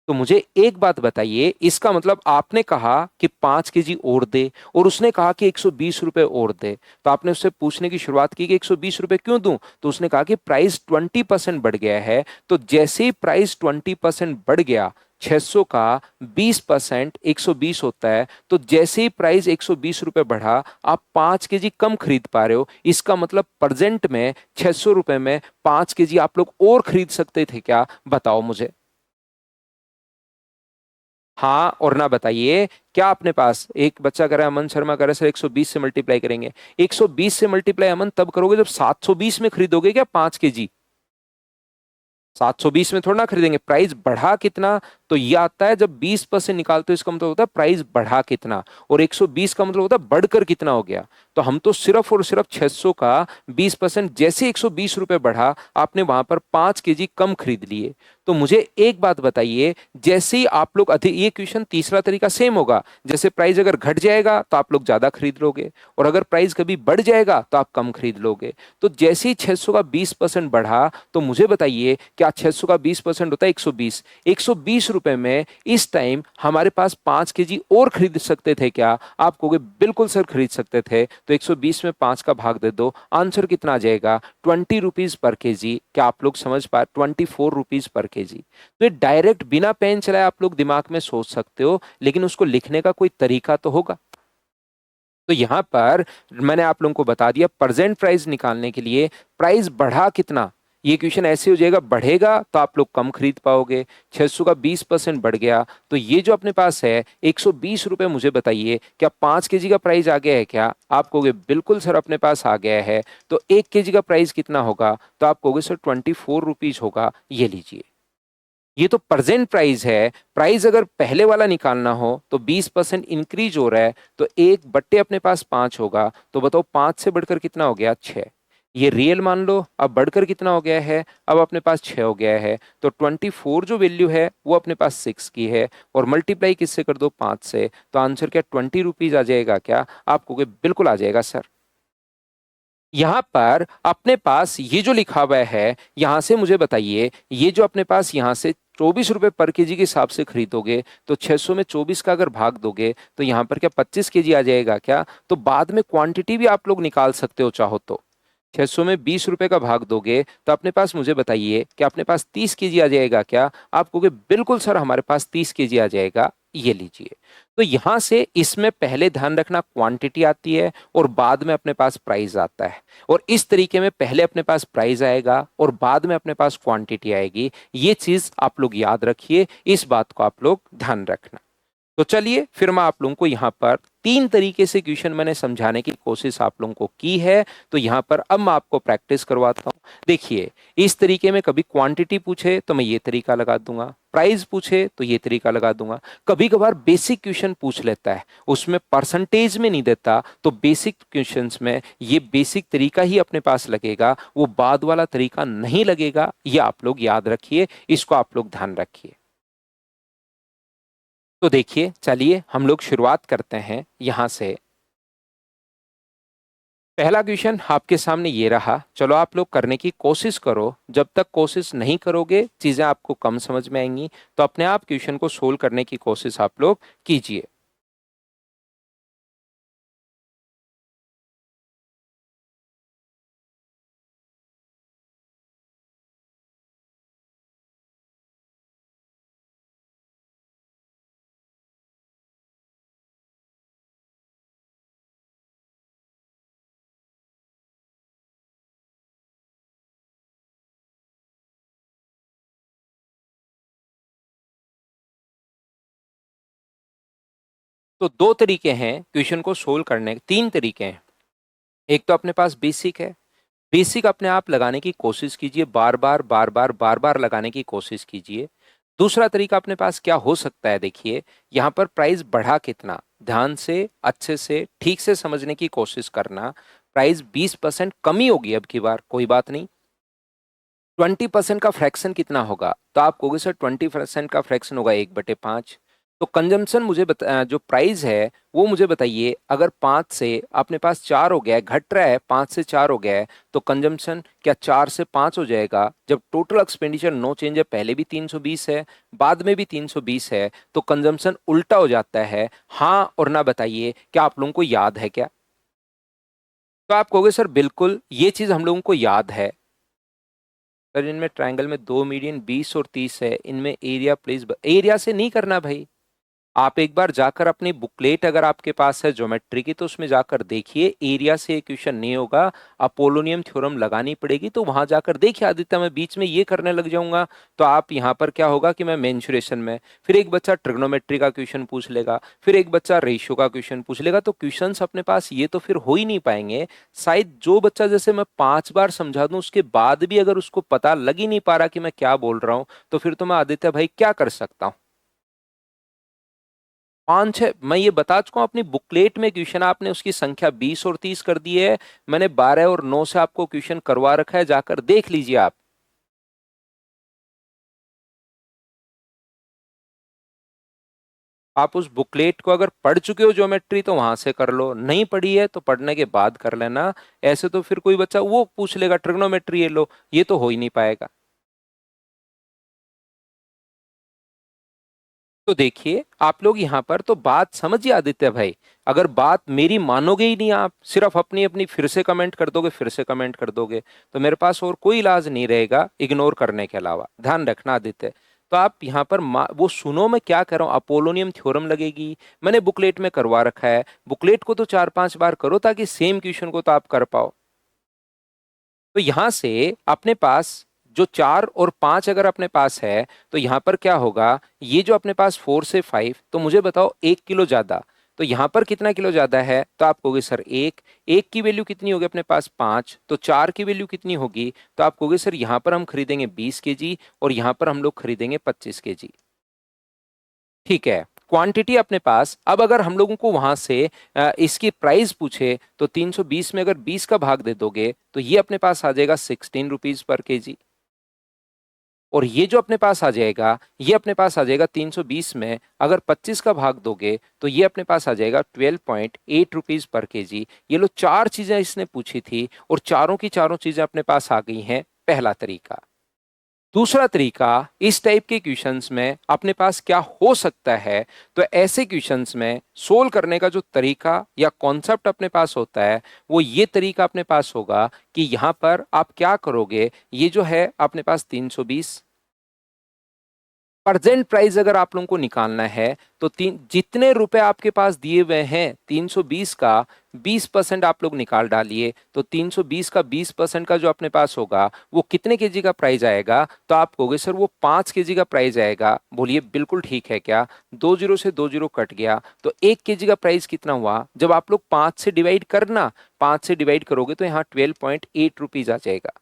तो मुझे एक बात बताइए, इसका मतलब आपने कहा कि 5 केजी और दे, और उसने कहा कि 120 रुपए और दे। तो आपने उससे पूछने की शुरुआत की कि 120 रुपए क्यों दूं? तो उसने कहा कि प्राइस 20% बढ़ गया है। तो जैसे ही प्राइस 20% बढ़ गया, 600 का 20% 120 होता है। तो जैसे ही प्राइस 120 रुपए बढ़ा, आप 5 केजी कम खरीद पा रहे हो। इसका मतलब प्रेजेंट में 600 रुपए में 5 केजी आप लोग और खरीद सकते थे क्या? बताओ मुझे। हाँ और ना बताइए। क्या अपने पास एक बच्चा कर रहा है, अमन शर्मा कर रहा है सर 120 से मल्टीप्लाई करेंगे। 120 से मल्टीप्लाई अमन तब करोगे जब 720 में खरीदोगे क्या 5 केजी? 720 में थोड़ा ना खरीदेंगे। प्राइस बढ़ा कितना? तो ये आता है जब 20% निकालते हो, इसका मतलब होता है प्राइस बढ़ा कितना। और 120 का मतलब होता है बढ़कर कितना हो गया। तो हम तो सिर्फ और सिर्फ 600 का 20%, जैसे 120 रुपए बढ़ा, आपने वहां पर 5 केजी कम खरीद लिए। तो मुझे एक बात बताइए, जैसे ही आप लोग अधिक, ये क्वेश्चन तीसरा तरीका सेम होगा। जैसे प्राइस अगर घट जाएगा तो आप लोग ज्यादा खरीद लोगे, और अगर प्राइस कभी बढ़ जाएगा तो आप कम खरीद लोगे। तो जैसे ही 600 का 20% बढ़ा, तो मुझे बताइए क्या 600 का 20% होता है 120? 120 रुपए में इस टाइम हमारे पास 5 केजी और खरीद सकते थे क्या? आप कहोगे बिल्कुल सर खरीद सकते थे। तो 120 में 5 का भाग दे दो, आंसर कितना आ जाएगा? 20 रुपीज पर केजी। क्या आप लोग समझ पाए? 24 रुपीज पर केजी। तो ये डायरेक्ट बिना पेन चलाए आप लोग दिमाग में सोच सकते हो, लेकिन उसको लिखने का कोई तरीका तो होगा। तो यहां पर मैंने आप लोगों को बता दिया, प्रेजेंट प्राइस निकालने के लिए प्राइस बढ़ा कितना। ये क्वेश्चन ऐसे हो जाएगा, बढ़ेगा तो आप लोग कम खरीद पाओगे। 600 का 20% बढ़ गया, तो ये जो अपने पास है 120 रुपए, मुझे बताइए क्या 5 केजी का प्राइस आ गया है क्या? आप कहोगे बिल्कुल सर अपने पास आ गया है। तो 1 केजी का प्राइस कितना होगा? तो आप कहोगे सर 24 रुपीज होगा। ये लीजिए, ये तो प्रेजेंट प्राइस है। प्राइस अगर पहले वाला निकालना हो तो 20% इंक्रीज हो रहा है, तो 1/, अपने पास 5 होगा। तो बताओ 5 से बढ़कर कितना हो गया? 6। ये रियल मान लो। अब बढ़कर कितना हो गया है? अब अपने पास 6 हो गया है। तो 24 जो वैल्यू है वो अपने पास 6 की है, और मल्टीप्लाई किससे कर दो? 5 से। तो आंसर क्या 20 रुपीज आ जाएगा क्या? आप कहोगे बिल्कुल आ जाएगा सर। यहां पर अपने पास ये जो लिखा हुआ है, यहां से मुझे बताइए, ये जो अपने पास यहां से 24 रुपए पर केजी के हिसाब से खरीदोगे, तो 600 में 24 का अगर भाग दोगे तो यहां पर क्या 25 केजी आ जाएगा क्या? तो बाद में क्वांटिटी भी आप लोग निकाल सकते हो चाहो तो। 600 में 20 रुपए का भाग दोगे तो अपने पास, मुझे बताइए कि अपने पास 30 केजी आ जाएगा क्या? आप कहोगे बिल्कुल सर हमारे पास 30 केजी आ जाएगा। ये लीजिए। तो यहां से इसमें पहले ध्यान रखना क्वांटिटी आती है और बाद में अपने पास प्राइस आता है। और इस तरीके में पहले अपने पास प्राइस आएगा और बाद में अपने पास क्वांटिटी आएगी। ये चीज आप लोग याद रखिए, इस बात को आप लोग ध्यान रखना। तो चलिए फिर मैं आप लोगों को यहाँ पर 3 तरीके से क्वेश्चन मैंने समझाने की कोशिश आप लोगों को की है। तो यहाँ पर अब मैं आपको प्रैक्टिस करवाता हूँ। देखिए, इस तरीके में कभी क्वांटिटी पूछे तो मैं ये तरीका लगा दूंगा, प्राइस पूछे तो ये तरीका लगा दूंगा। कभी कभार बेसिक क्वेश्चन पूछ लेता है, उसमें परसेंटेज में नहीं देता, तो बेसिक क्वेश्चंस में ये बेसिक तरीका ही अपने पास लगेगा, वो बाद वाला तरीका नहीं लगेगा। ये आप लोग याद रखिए, इसको आप लोग ध्यान रखिए। तो देखिए, चलिए हम लोग शुरुआत करते हैं यहां से। पहला क्वेश्चन आपके सामने ये रहा। चलो आप लोग करने की कोशिश करो। जब तक कोशिश नहीं करोगे चीजें आपको कम समझ में आएंगी। तो अपने आप क्वेश्चन को सोल्व करने की कोशिश आप लोग कीजिए। तो दो तरीके हैं क्वेश्चन को सोल्व करने के, तीन तरीके हैं। एक तो अपने पास बेसिक है। बेसिक अपने आप लगाने की कोशिश कीजिए, बार बार बार बार बार बार लगाने की कोशिश कीजिए। दूसरा तरीका अपने पास क्या हो सकता है? देखिए, यहाँ पर प्राइस बढ़ा कितना, ध्यान से अच्छे से ठीक से समझने की कोशिश करना। प्राइस 20% कमी होगी अब की बार, कोई बात नहीं। 20% का फ्रैक्शन कितना होगा? तो आप कहोगे सर 20% का फ्रैक्शन होगा 1/5। तो कंजम्पशन मुझे जो प्राइस है वो मुझे बताइए, अगर 5 से अपने पास 4 हो गया है, घट रहा है, 5 से 4 हो गया है, तो कंजम्पशन क्या 4 से 5 हो जाएगा? जब टोटल एक्सपेंडिचर नो चेंज है, पहले भी 320 है, बाद में भी 320 है, तो कंजम्पशन उल्टा हो जाता है। हाँ और ना बताइए, क्या आप लोगों को याद है क्या? तो आप कहोगे सर बिल्कुल ये चीज हम लोगों को याद है। सर इनमें ट्रायंगल में दो मीडियन 20 और 30 है, इनमें एरिया प्लीज, एरिया से नहीं करना भाई। आप एक बार जाकर अपनी बुकलेट अगर आपके पास है ज्योमेट्री की, तो उसमें जाकर देखिए, एरिया से क्वेश्चन नहीं होगा। अपोलोनियम थ्योरम लगानी पड़ेगी, तो वहां जाकर देखिए। आदित्य मैं बीच में ये करने लग जाऊंगा तो आप यहाँ पर क्या होगा कि मैं मेंसुरेशन में, फिर एक बच्चा ट्रिग्नोमेट्री का क्वेश्चन पूछ लेगा, फिर एक बच्चा रेशियो का क्वेश्चन पूछ लेगा, तो क्वेश्चंस अपने पास ये तो फिर हो ही नहीं पाएंगे। शायद जो बच्चा, जैसे मैं 5 बार समझा दूं उसके बाद भी अगर उसको पता लग ही नहीं पा रहा कि मैं क्या बोल रहा हूं, तो फिर तो मैं आदित्य भाई क्या कर सकता हूं? 5 6 मैं ये बता चुका हूं, अपनी बुकलेट में क्वेश्चन आपने उसकी संख्या 20 और 30 कर दी है। मैंने 12 और 9 से आपको क्वेश्चन करवा रखा है, जाकर देख लीजिए आप। आप उस बुकलेट को अगर पढ़ चुके हो ज्योमेट्री तो वहां से कर लो, नहीं पढ़ी है तो पढ़ने के बाद कर लेना। ऐसे तो फिर कोई बच्चा वो पूछ लेगा ट्रिग्नोमेट्री ये लो, ये तो हो ही नहीं पाएगा। तो देखिए आप लोग यहाँ पर तो बात समझिए आदित्य भाई। अगर बात मेरी मानोगे ही नहीं, आप सिर्फ अपनी अपनी फिर से कमेंट कर दोगे, फिर से कमेंट कर दोगे, तो मेरे पास और कोई इलाज नहीं रहेगा इग्नोर करने के अलावा। ध्यान रखना आदित्य। तो आप यहाँ पर वो सुनो मैं क्या कर रहा हूँ, अपोलोनियम थ्योरम लगेगी, मैंने बुकलेट में करवा रखा है। बुकलेट को तो 4 5 बार करो ताकि सेम क्वेश्चन को तो आप कर पाओ। तो यहां से अपने पास जो 4 और 5 अगर अपने पास है, तो यहां पर क्या होगा, ये जो अपने पास 4 से 5, तो मुझे बताओ 1 किलो ज्यादा, तो यहां पर कितना किलो ज्यादा है? तो आप कहोगे सर एक, एक की वैल्यू कितनी होगी अपने पास 5, तो 4 की वैल्यू कितनी होगी? तो आप कहोगे सर यहां पर हम खरीदेंगे 20 kg और यहां पर हम लोग खरीदेंगे 25 kg। ठीक है, क्वांटिटी अपने पास। अब अगर हम लोगों को वहां से इसकी प्राइस पूछे, तो 320 में अगर 20 का भाग दे दोगे तो ये अपने पास आ जाएगा 16 रुपीज पर kg। और ये जो अपने पास आ जाएगा, ये अपने पास आ जाएगा 320 में अगर 25 का भाग दोगे तो ये अपने पास आ जाएगा 12.8 रुपीज पर kg। ये लो चार चीजें इसने पूछी थी और चारों की चारों चीजें अपने पास आ गई हैं, पहला तरीका। दूसरा तरीका, इस टाइप के क्वेश्चंस में अपने पास क्या हो सकता है, तो ऐसे क्वेश्चंस में सोल्व करने का जो तरीका या कॉन्सेप्ट अपने पास होता है, वो ये तरीका अपने पास होगा कि यहां पर आप क्या करोगे, ये जो है अपने पास 320 प्रेजेंट प्राइस अगर आप लोगों को निकालना है, तो तीन जितने रुपए आपके पास दिए हुए हैं 320 का 20% आप लोग निकाल डालिए, तो 320 का 20% का जो अपने पास होगा वो कितने केजी का प्राइस आएगा? तो आप कहोगे सर वो 5 kg का प्राइस आएगा। बोलिए बिल्कुल ठीक है क्या? 2 जीरो से 2 जीरो कट गया, तो 1 kg का प्राइस कितना हुआ? जब आप लोग 5 से डिवाइड करोगे तो यहाँ 12.8 रुपीज आ जाएगा।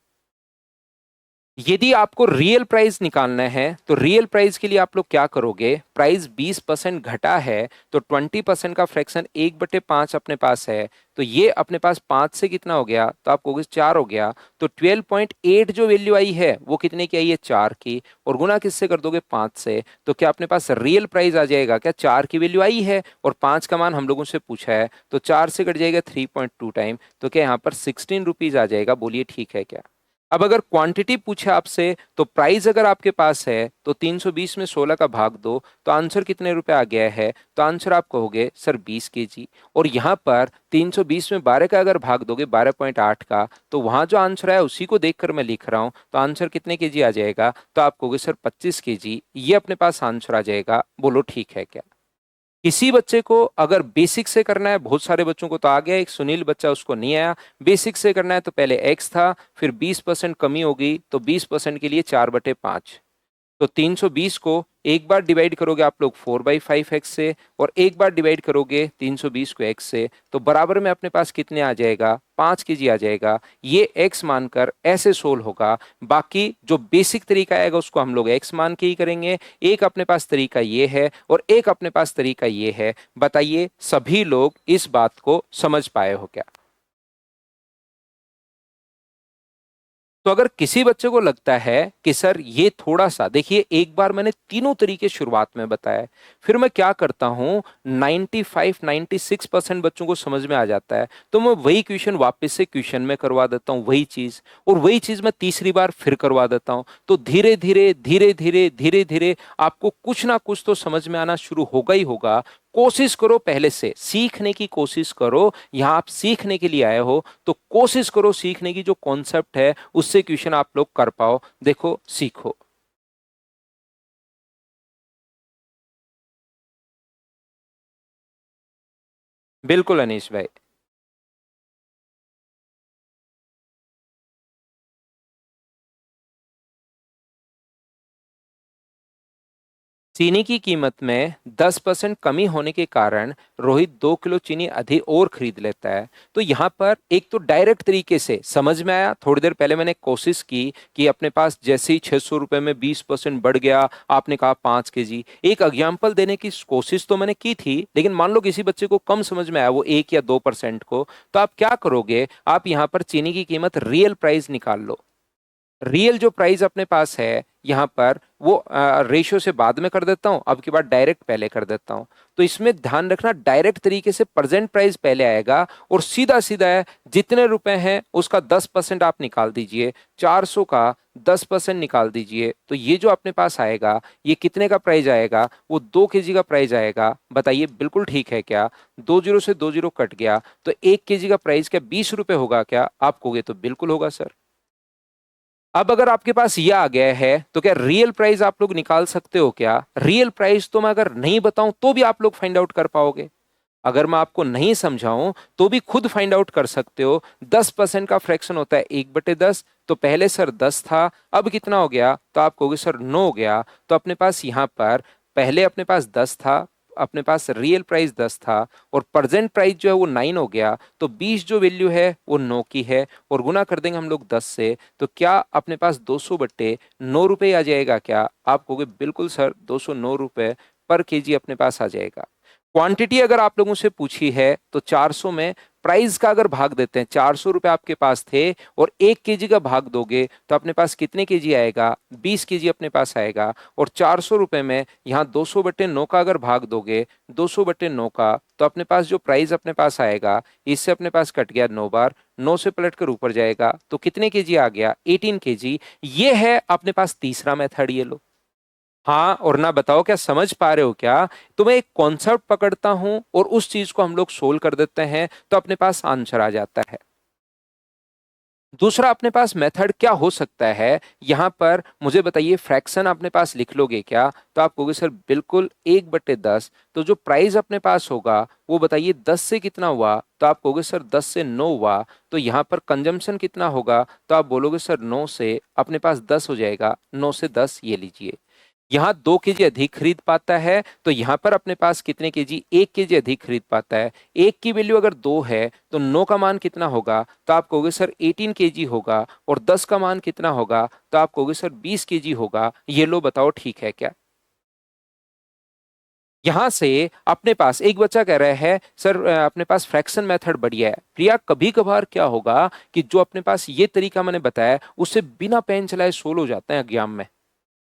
यदि आपको रियल प्राइस निकालना है, तो रियल प्राइस के लिए आप लोग क्या करोगे, प्राइस 20% घटा है, तो 20% का फ्रैक्शन 1/5 अपने पास है, तो ये अपने पास 5 से कितना हो गया? तो आप कहोगे 4 हो गया। तो 12.8 जो वैल्यू आई है वो कितने की आई है? 4 की। और गुना किससे कर दोगे? 5 से। तो क्या अपने पास रियल प्राइस आ जाएगा? क्या 4 की वैल्यू आई है और 5 का मान हम लोगों से पूछा है, तो 4 से कट जाएगा 3.2 टाइम, तो क्या यहाँ पर 16 रुपीज आ जाएगा? बोलिए ठीक है क्या? अब अगर क्वांटिटी पूछे आपसे, तो प्राइस अगर आपके पास है तो 320 में 16 का भाग दो, तो आंसर कितने रुपए आ गया है? तो आंसर आप कहोगे सर 20 kg। और यहाँ पर 320 में 12 का अगर भाग दोगे, 12.8 का, तो वहां जो आंसर है उसी को देखकर मैं लिख रहा हूं, तो आंसर कितने केजी आ जाएगा? तो आप कहोगे सर 25 kg, ये अपने पास आंसर आ जाएगा। बोलो ठीक है क्या? किसी बच्चे को अगर बेसिक से करना है, बहुत सारे बच्चों को तो आ गया, एक सुनील बच्चा उसको नहीं आया। बेसिक से करना है तो पहले एक्स था, फिर 20% कमी हो गई, तो 20% के लिए 4/5। तो 320 को एक बार डिवाइड करोगे आप लोग 4/5 एक्स से, और एक बार डिवाइड करोगे 320 को एक्स से, तो बराबर में अपने पास कितने आ जाएगा? 5 kg आ जाएगा। ये एक्स मानकर ऐसे सोल्व होगा। बाकी जो बेसिक तरीका आएगा उसको हम लोग एक्स मान के ही करेंगे। एक अपने पास तरीका ये है और एक अपने पास तरीका ये है। बताइए सभी लोग इस बात को समझ पाए हो क्या? तो अगर किसी बच्चे को लगता है कि सर ये थोड़ा सा, देखिए एक बार मैंने तीनों तरीके शुरुआत में बताया, फिर मैं क्या करता हूं, 95-96% बच्चों को समझ में आ जाता है तो मैं वही क्वेश्चन वापस से क्वेश्चन में करवा देता हूं, वही चीज, और वही चीज मैं तीसरी बार फिर करवा देता हूं। तो धीरे धीरे धीरे धीरे धीरे धीरे आपको कुछ ना कुछ तो समझ में आना शुरू होगा ही होगा। कोशिश करो, पहले से सीखने की कोशिश करो। यहाँ आप सीखने के लिए आए हो तो कोशिश करो सीखने की, जो कॉन्सेप्ट है उससे क्वेश्चन आप लोग कर पाओ। देखो, सीखो। बिल्कुल अनीश भाई। चीनी की कीमत में 10% कमी होने के कारण रोहित 2 किलो चीनी अधिक और खरीद लेता है। तो यहाँ पर एक तो डायरेक्ट तरीके से समझ में आया, थोड़ी देर पहले मैंने कोशिश की कि अपने पास जैसे ही 600 रुपए में 20% बढ़ गया, आपने कहा 5 kg, एक एग्जाम्पल देने की कोशिश तो मैंने की थी, लेकिन मान लो किसी बच्चे को कम समझ में आया, वो 1 या 2% को, तो आप क्या करोगे, आप यहाँ पर चीनी की कीमत रियल प्राइस निकाल लो। रियल जो प्राइस अपने पास है यहाँ पर, वो रेशियो से बाद में कर देता हूं, अब की बार डायरेक्ट पहले कर देता हूं। तो इसमें ध्यान रखना, डायरेक्ट तरीके से प्रेजेंट प्राइस पहले आएगा और सीधा सीधा है, जितने रुपए हैं उसका 10% आप निकाल दीजिए, 400 का 10% निकाल दीजिए, तो ये जो अपने पास आएगा ये कितने का प्राइस आएगा, वो 2 kg का प्राइस आएगा। बताइए बिल्कुल ठीक है क्या? 2 जीरो से 2 जीरो कट गया तो 1 kg का प्राइस क्या 20 रुपए होगा क्या? आप कहोगे तो बिल्कुल होगा सर। अब अगर आपके पास ये आ गया है तो क्या रियल प्राइस आप लोग निकाल सकते हो क्या? रियल प्राइस तो मैं अगर नहीं बताऊं तो भी आप लोग फाइंड आउट कर पाओगे। अगर मैं आपको नहीं समझाऊं तो भी खुद फाइंड आउट कर सकते हो। 10% का फ्रैक्शन होता है 1/10। तो पहले सर 10 था, अब कितना हो गया? तो आप कहोगे सर 9 हो गया। तो अपने पास यहाँ पर पहले अपने पास 10 था, अपने पास रियल प्राइस 10 था, और प्रेजेंट प्राइस जो है वो 9 हो गया, तो 20 जो वैल्यू है वो 9 की है, और गुना कर देंगे हम लोग 10 से, तो क्या अपने पास 200/9 रुपए आ जाएगा क्या? आप कहोगे बिल्कुल सर 209 रुपए पर केजी अपने पास आ जाएगा। क्वांटिटी अगर आप लोगों से पूछी है तो 400 में प्राइस का अगर भाग देते हैं, 400 रुपए आपके पास थे और 1 kg का भाग दोगे तो अपने पास कितने केजी आएगा? 20 kg अपने पास आएगा। और 400 रुपए में यहाँ 200/9 का अगर भाग दोगे, 200/9 का, तो अपने पास जो प्राइस अपने पास आएगा, इससे अपने पास कट गया 9 बार, 9 से पलट कर ऊपर जाएगा तो कितने केजी आ गया? 18 kg। ये है अपने पास तीसरा मेथड, ये लो। हाँ और ना, बताओ क्या समझ पा रहे हो क्या? तो मैं एक कॉन्सेप्ट पकड़ता हूं और उस चीज को हम लोग सोल्व कर देते हैं तो अपने पास आंसर आ जाता है। दूसरा अपने पास मेथड क्या हो सकता है? यहां पर मुझे बताइए, फ्रैक्शन अपने पास लिख लोगे क्या? तो आप कहोगे सर बिल्कुल 1/10। तो जो प्राइस अपने पास होगा वो बताइए 10 से कितना हुआ? तो आप कहोगे सर 10 से 9 हुआ। तो यहाँ पर कंजम्पशन कितना होगा? तो आप बोलोगे सर 9 से अपने पास 10 हो जाएगा, 9 से 10 ये लीजिए। यहाँ 2 kg अधिक खरीद पाता है तो यहाँ पर अपने पास कितने केजी? 1 kg अधिक खरीद पाता है। एक की वैल्यू अगर 2 है तो 9 का मान कितना होगा? तो आप कहोगे सर 18 kg होगा। और 10 का मान कितना होगा? तो आप कहोगे सर 20 kg होगा। ये लो, बताओ ठीक है क्या? यहां से अपने पास एक बच्चा कह रहा है सर अपने पास फ्रैक्शन मेथड बढ़िया है। प्रिया, कभी कभार क्या होगा कि जो अपने पास ये तरीका मैंने बताया उससे बिना पेन चलाए सोल्व हो जाते हैं एग्जाम में।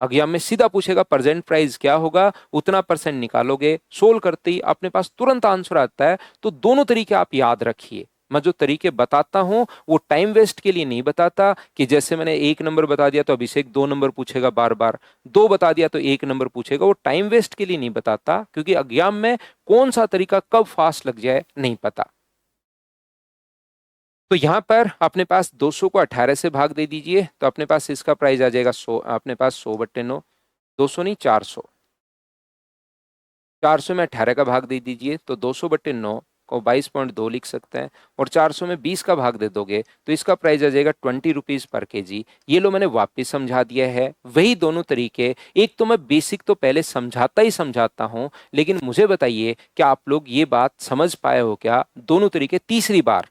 एग्जाम में सीधा पूछेगा प्रेजेंट प्राइस क्या होगा, उतना परसेंट निकालोगे, सोल्व करते ही अपने पास तुरंत आंसर आता है। तो दोनों तरीके आप याद रखिए। मैं जो तरीके बताता हूं वो टाइम वेस्ट के लिए नहीं बताता कि जैसे मैंने 1 नंबर बता दिया तो अभिषेक 2 नंबर पूछेगा बार बार, 2 बता दिया तो 1 नंबर पूछेगा। वो टाइम वेस्ट के लिए नहीं बताता, क्योंकि एग्जाम में कौन सा तरीका कब फास्ट लग जाए नहीं पता। तो यहां पर अपने पास 200 को 18 से भाग दे दीजिए तो अपने पास इसका प्राइस आ जाएगा 100, अपने पास 100/9। 200 नहीं, 400। 400 में 18 का भाग दे दीजिए तो 200/9 को 22.2 लिख सकते हैं। और 400 में 20 का भाग दे दोगे तो इसका प्राइस आ जाएगा 20 रुपीज पर केजी। ये लो, मैंने वापस समझा दिया है। वही दोनों तरीके, एक तो मैं बेसिक तो पहले समझाता ही समझाता हूं, लेकिन मुझे बताइए क्या आप लोग ये बात समझ पाए हो क्या? दोनों तरीके तीसरी बार,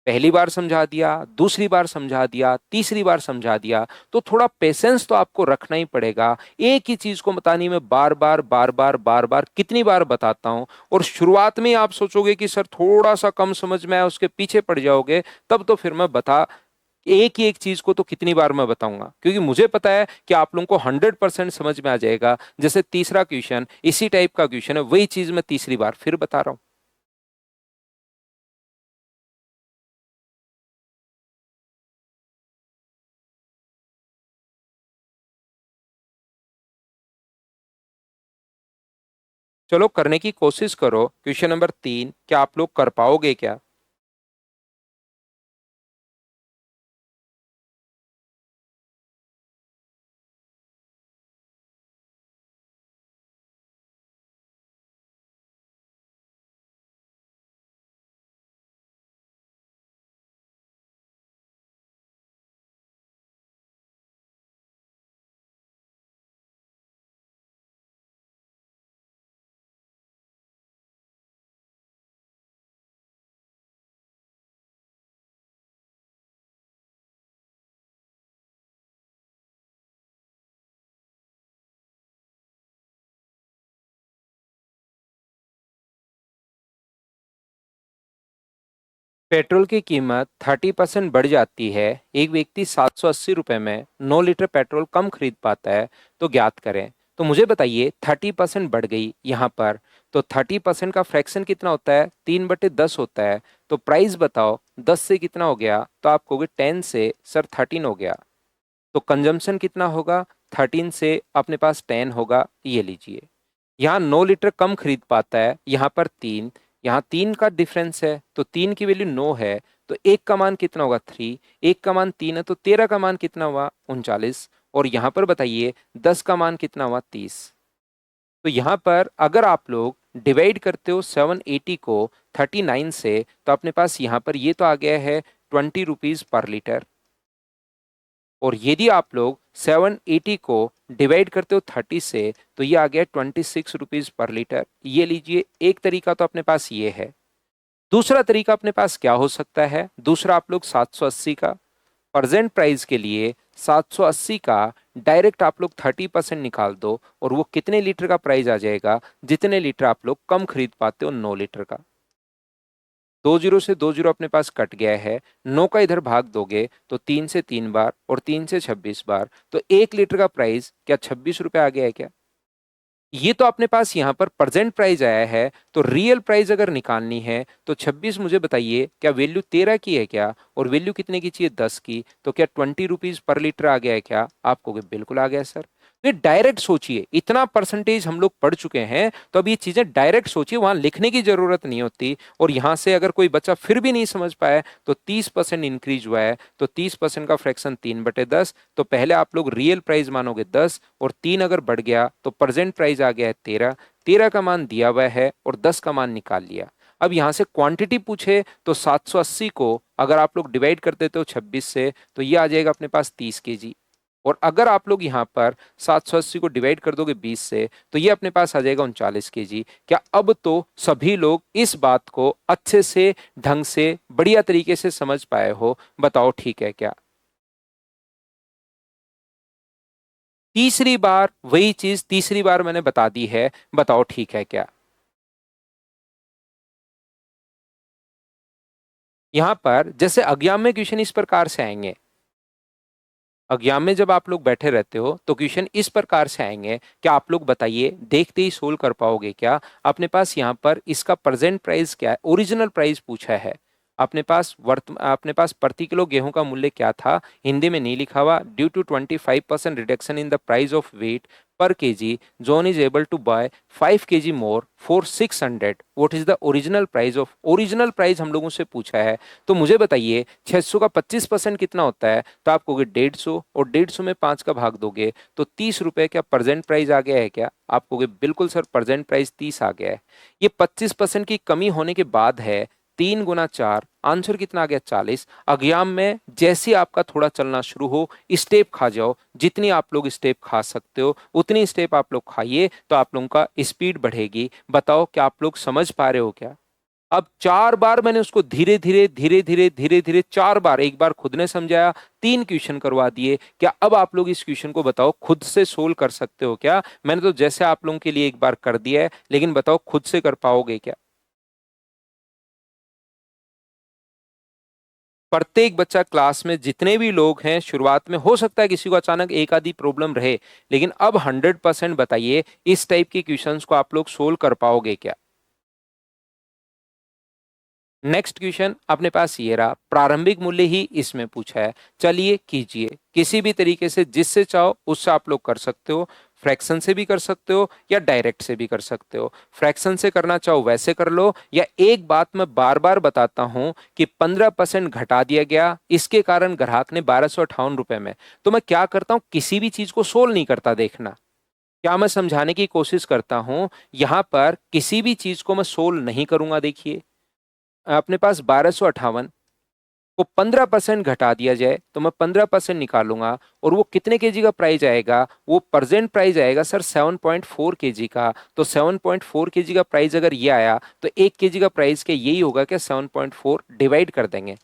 पहली बार समझा दिया, दूसरी बार समझा दिया, तीसरी बार समझा दिया, तो थोड़ा पेशेंस तो आपको रखना ही पड़ेगा। एक ही चीज को बताने में बार बार बार बार बार बार कितनी बार बताता हूं, और शुरुआत में ही आप सोचोगे कि सर थोड़ा सा कम समझ में आया, उसके पीछे पड़ जाओगे, तब तो फिर मैं बता एक ही एक चीज को तो कितनी बार मैं बताऊंगा, क्योंकि मुझे पता है कि आप लोगों को 100% समझ में आ जाएगा। जैसे तीसरा क्वेश्चन इसी टाइप का क्वेश्चन है, वही चीज मैं तीसरी बार फिर बता रहा हूं। चलो करने की कोशिश करो। क्वेश्चन नंबर 3, क्या आप लोग कर पाओगे क्या? पेट्रोल की कीमत 30% बढ़ जाती है, एक व्यक्ति 780 रुपये में 9 लीटर पेट्रोल कम खरीद पाता है, तो ज्ञात करें। तो मुझे बताइए 30% बढ़ गई यहाँ पर, तो 30% का फ्रैक्शन कितना होता है? 3/10 होता है। तो प्राइस बताओ 10 से कितना हो गया? तो आप कहोगे 10 से सर 13 हो गया। तो कंजम्पशन कितना होगा? 13 से अपने पास 10 होगा, ये लीजिए। यहाँ 9 लीटर कम खरीद पाता है, यहाँ पर 3, यहाँ 3 का डिफरेंस है, तो 3 की वैल्यू 9 है। तो एक का मान कितना होगा? 3। एक का मान 3 है, तो 13 का मान कितना हुआ? 39। और यहाँ पर बताइए 10 का मान कितना हुआ? 30। तो यहाँ पर अगर आप लोग डिवाइड करते हो 780 को 39 से, तो अपने पास यहाँ पर ये तो आ गया है 20 रुपीज पर लीटर। और यदि आप लोग 780 को डिवाइड करते हो 30 से, तो ये आ गया 26 रुपीज पर लीटर। ये लीजिए, एक तरीका तो अपने पास ये है। दूसरा तरीका अपने पास क्या हो सकता है? दूसरा आप लोग 780 का प्रेजेंट प्राइस के लिए 780 का डायरेक्ट आप लोग 30% निकाल दो, और वो कितने लीटर का प्राइस आ जाएगा? जितने लीटर आप लोग कम खरीद पाते हो 9 लीटर का। 2 जीरो से 2 जीरो अपने पास कट गया है, 9 का इधर भाग दोगे तो 3 से 3 बार और 3 से 26 बार, तो 1 लीटर का प्राइस क्या 26 रुपए आ गया है क्या? ये तो अपने पास यहाँ पर प्रेजेंट प्राइस आया है, तो रियल प्राइस अगर निकालनी है तो 26 मुझे बताइए क्या वैल्यू 13 की है क्या? और वैल्यू कितने की चाहिए? 10 की। तो क्या 20 रुपीज पर लीटर आ गया है क्या? आपको बिल्कुल आ गया सर। तो डायरेक्ट सोचिए, इतना परसेंटेज हम लोग पढ़ चुके हैं, तो अब ये चीजें डायरेक्ट सोचिए, वहां लिखने की जरूरत नहीं होती। और यहां से अगर कोई बच्चा फिर भी नहीं समझ पाया, तो 30% इंक्रीज हुआ है, तो 30% का फ्रैक्शन 3/10। तो पहले आप लोग रियल प्राइस मानोगे 10, और 3 अगर बढ़ गया तो प्रेजेंट प्राइस आ गया है 13। 13 का मान दिया हुआ है और 10 का मान निकाल लिया। अब यहां से क्वांटिटी पूछे तो 780 को अगर आप लोग डिवाइड कर देते हो 26 से, तो ये आ जाएगा अपने पास 30 kg। और अगर आप लोग यहाँ पर 780 को डिवाइड कर दोगे 20 से, तो ये अपने पास आ जाएगा 39 kg। क्या अब तो सभी लोग इस बात को अच्छे से, ढंग से, बढ़िया तरीके से समझ पाए हो? बताओ ठीक है क्या? तीसरी बार वही चीज तीसरी बार मैंने बता दी है, बताओ ठीक है क्या? यहां पर जैसे अज्ञान में क्वेश्चन इस प्रकार से आएंगे। एग्जाम में जब आप लोग बैठे रहते हो तो क्वेश्चन इस प्रकार से आएंगे, क्या आप लोग बताइए देखते ही सोल्व कर पाओगे क्या? अपने पास यहाँ पर इसका प्रेजेंट प्राइस क्या है, ओरिजिनल प्राइस पूछा है। अपने पास प्रति किलो गेहूं का मूल्य क्या था? हिंदी में नहीं लिखा हुआ। Due to 25% reduction in the price of wheat per kg, John is able to buy 5 kg more for 600। What is the original price of? Original price हम लोगों से पूछा है। तो मुझे बताइए 600 का 25% कितना होता है? तो आप कहोगे 150, और 150 में 5 का भाग दोगे तो 30 रुपए। क्या प्रेजेंट प्राइस आ गया है क्या? आप कहोगे बिल्कुल सर, प्रेजेंट प्राइस 30 आ गया है। ये 25% की कमी होने के बाद है। 3 गुना 4, आंसर कितना आ गया? 40। अज्ञान में जैसे आपका थोड़ा चलना शुरू हो, स्टेप खा जाओ। जितनी आप लोग स्टेप खा सकते हो उतनी स्टेप आप लोग खाइए, तो आप लोगों का स्पीड बढ़ेगी। बताओ क्या आप लोग समझ पा रहे हो क्या? अब 4 बार मैंने उसको धीरे धीरे धीरे धीरे धीरे धीरे 4 बार, एक बार खुद ने समझाया, 3 क्वेश्चन करवा दिए। क्या अब आप लोग इस क्वेश्चन को बताओ खुद से सोल्व कर सकते हो क्या? मैंने तो जैसे आप लोगों के लिए एक बार कर दिया है, लेकिन बताओ खुद से कर पाओगे क्या? प्रत्येक बच्चा क्लास में जितने भी लोग हैं, शुरुआत में हो सकता है किसी को अचानक एक आधी प्रॉब्लम रहे, लेकिन अब 100% बताइए इस टाइप के क्वेश्चंस को आप लोग सोल्व कर पाओगे क्या? नेक्स्ट क्वेश्चन अपने पास ये रहा, प्रारंभिक मूल्य ही इसमें पूछा है। चलिए कीजिए, किसी भी तरीके से जिससे चाहो उससे आप लोग कर सकते हो। फ्रैक्शन से भी कर सकते हो या डायरेक्ट से भी कर सकते हो। फ्रैक्शन से करना चाहो वैसे कर लो, या एक बात मैं बार बार बताता हूं कि 15% घटा दिया गया, इसके कारण ग्राहक ने 1258 रुपए में, तो मैं क्या करता हूं, किसी भी चीज को सोल्व नहीं करता। देखना क्या मैं समझाने की कोशिश करता हूं, यहां पर किसी भी चीज को मैं सोल्व नहीं करूंगा। देखिए अपने पास 1258 को 15% घटा दिया जाए तो मैं 15% निकालूंगा, और वो कितने केजी का प्राइस आएगा, वो प्रेजेंट प्राइस आएगा सर 7.4 केजी का। तो 7.4 केजी का प्राइस अगर ये आया तो 1 केजी का प्राइस के यही होगा कि 7.4 डिवाइड कर देंगे।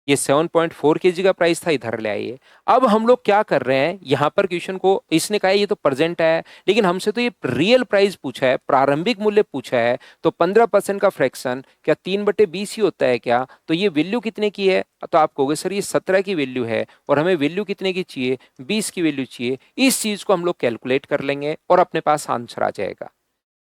ये 7.4 केजी का प्राइस था, इधर ले आइए। अब हम लोग क्या कर रहे हैं, यहां पर क्वेश्चन को इसने कहा ये तो प्रेजेंट है, लेकिन हमसे तो ये रियल प्राइस पूछा है, प्रारंभिक मूल्य पूछा है। तो 15% का फ्रैक्शन क्या 3/20 ही होता है क्या? तो ये वैल्यू कितने की है? तो आप कहोगे सर ये 17 की वैल्यू है, और हमें वैल्यू कितने की चाहिए, 20 की वैल्यू चाहिए। इस चीज को हम लोग कैलकुलेट कर लेंगे और अपने पास आंसर आ जाएगा।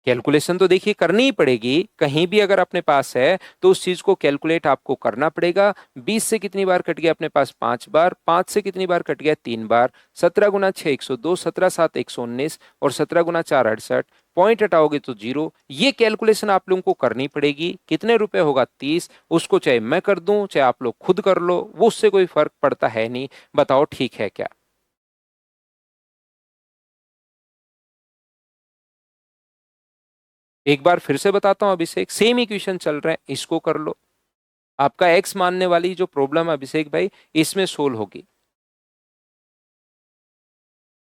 कैलकुलेशन तो देखिए करनी ही पड़ेगी, कहीं भी अगर अपने पास है तो उस चीज को कैलकुलेट आपको करना पड़ेगा। 20 से कितनी बार कट गया अपने पास, 5 बार। 5 से कितनी बार कट गया, 3 बार। 17 गुना 6 102, 17 7 119, और 17 गुना 4 68। पॉइंट हटाओगे तो 0। ये कैलकुलेशन आप लोगों को करनी पड़ेगी। कितने रुपए होगा, 30। उसको चाहे मैं कर दूं चाहे आप लोग खुद कर लो, वो उससे कोई फर्क पड़ता है नहीं। बताओ ठीक है क्या? एक बार फिर से बताता हूं अभिषेक, सेम इक्वेशन चल रहे हैं, इसको कर लो। आपका एक्स मानने वाली जो प्रॉब्लम है अभिषेक भाई, इसमें सोल्व होगी।